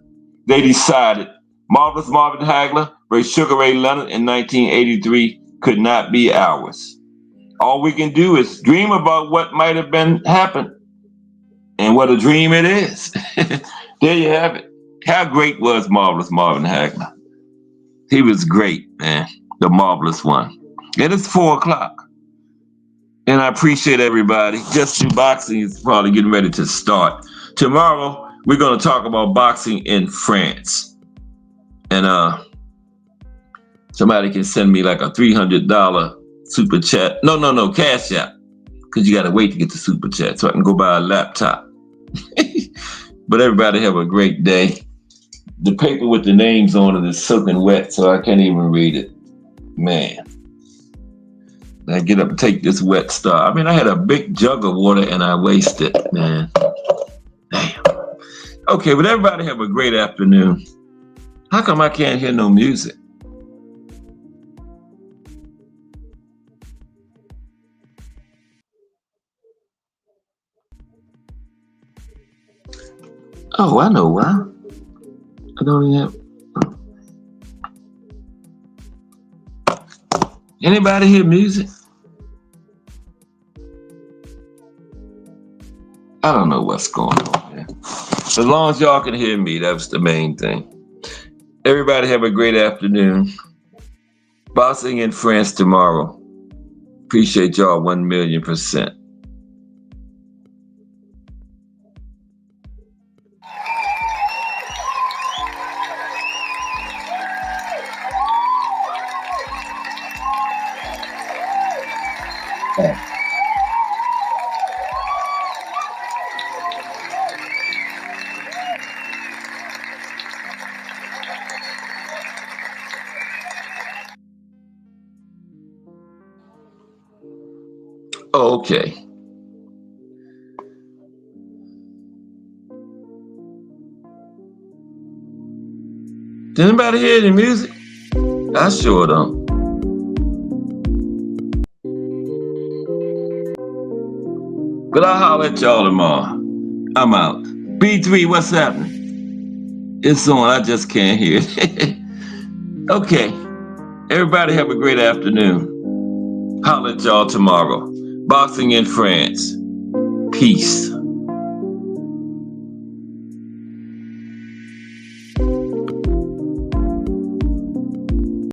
they decided Marvelous Marvin Hagler versus Sugar Ray Leonard in 1983 could not be ours. All we can do is dream about what might have been happened. And what a dream it is. There you have it. How great was Marvelous Marvin Hagler? He was great, man. The marvelous one. It is 4:00. And I appreciate everybody. Just Do Boxing is probably getting ready to start. Tomorrow, we're going to talk about boxing in France. And somebody can send me like a $300 super chat. No, Cash App. Because you got to wait to get the super chat so I can go buy a laptop. But everybody have a great day. The paper with the names on it is soaking wet, so I can't even read it. Man. I get up and take this wet stuff. I mean, I had a big jug of water and I wasted it, man. Damn. Okay, but everybody have a great afternoon. How come I can't hear no music? Oh, I know why. I don't even have. Anybody hear music? I don't know what's going on, man. As long as y'all can hear me, that's the main thing. Everybody have a great afternoon. Boxing in France tomorrow. Appreciate y'all 1,000,000%. Okay. Did anybody hear any music? I sure don't. But I'll holler at y'all tomorrow. I'm out. B3, what's happening? It's on. I just can't hear it. Okay. Everybody have a great afternoon. Holler at y'all tomorrow. Boxing in France. Peace.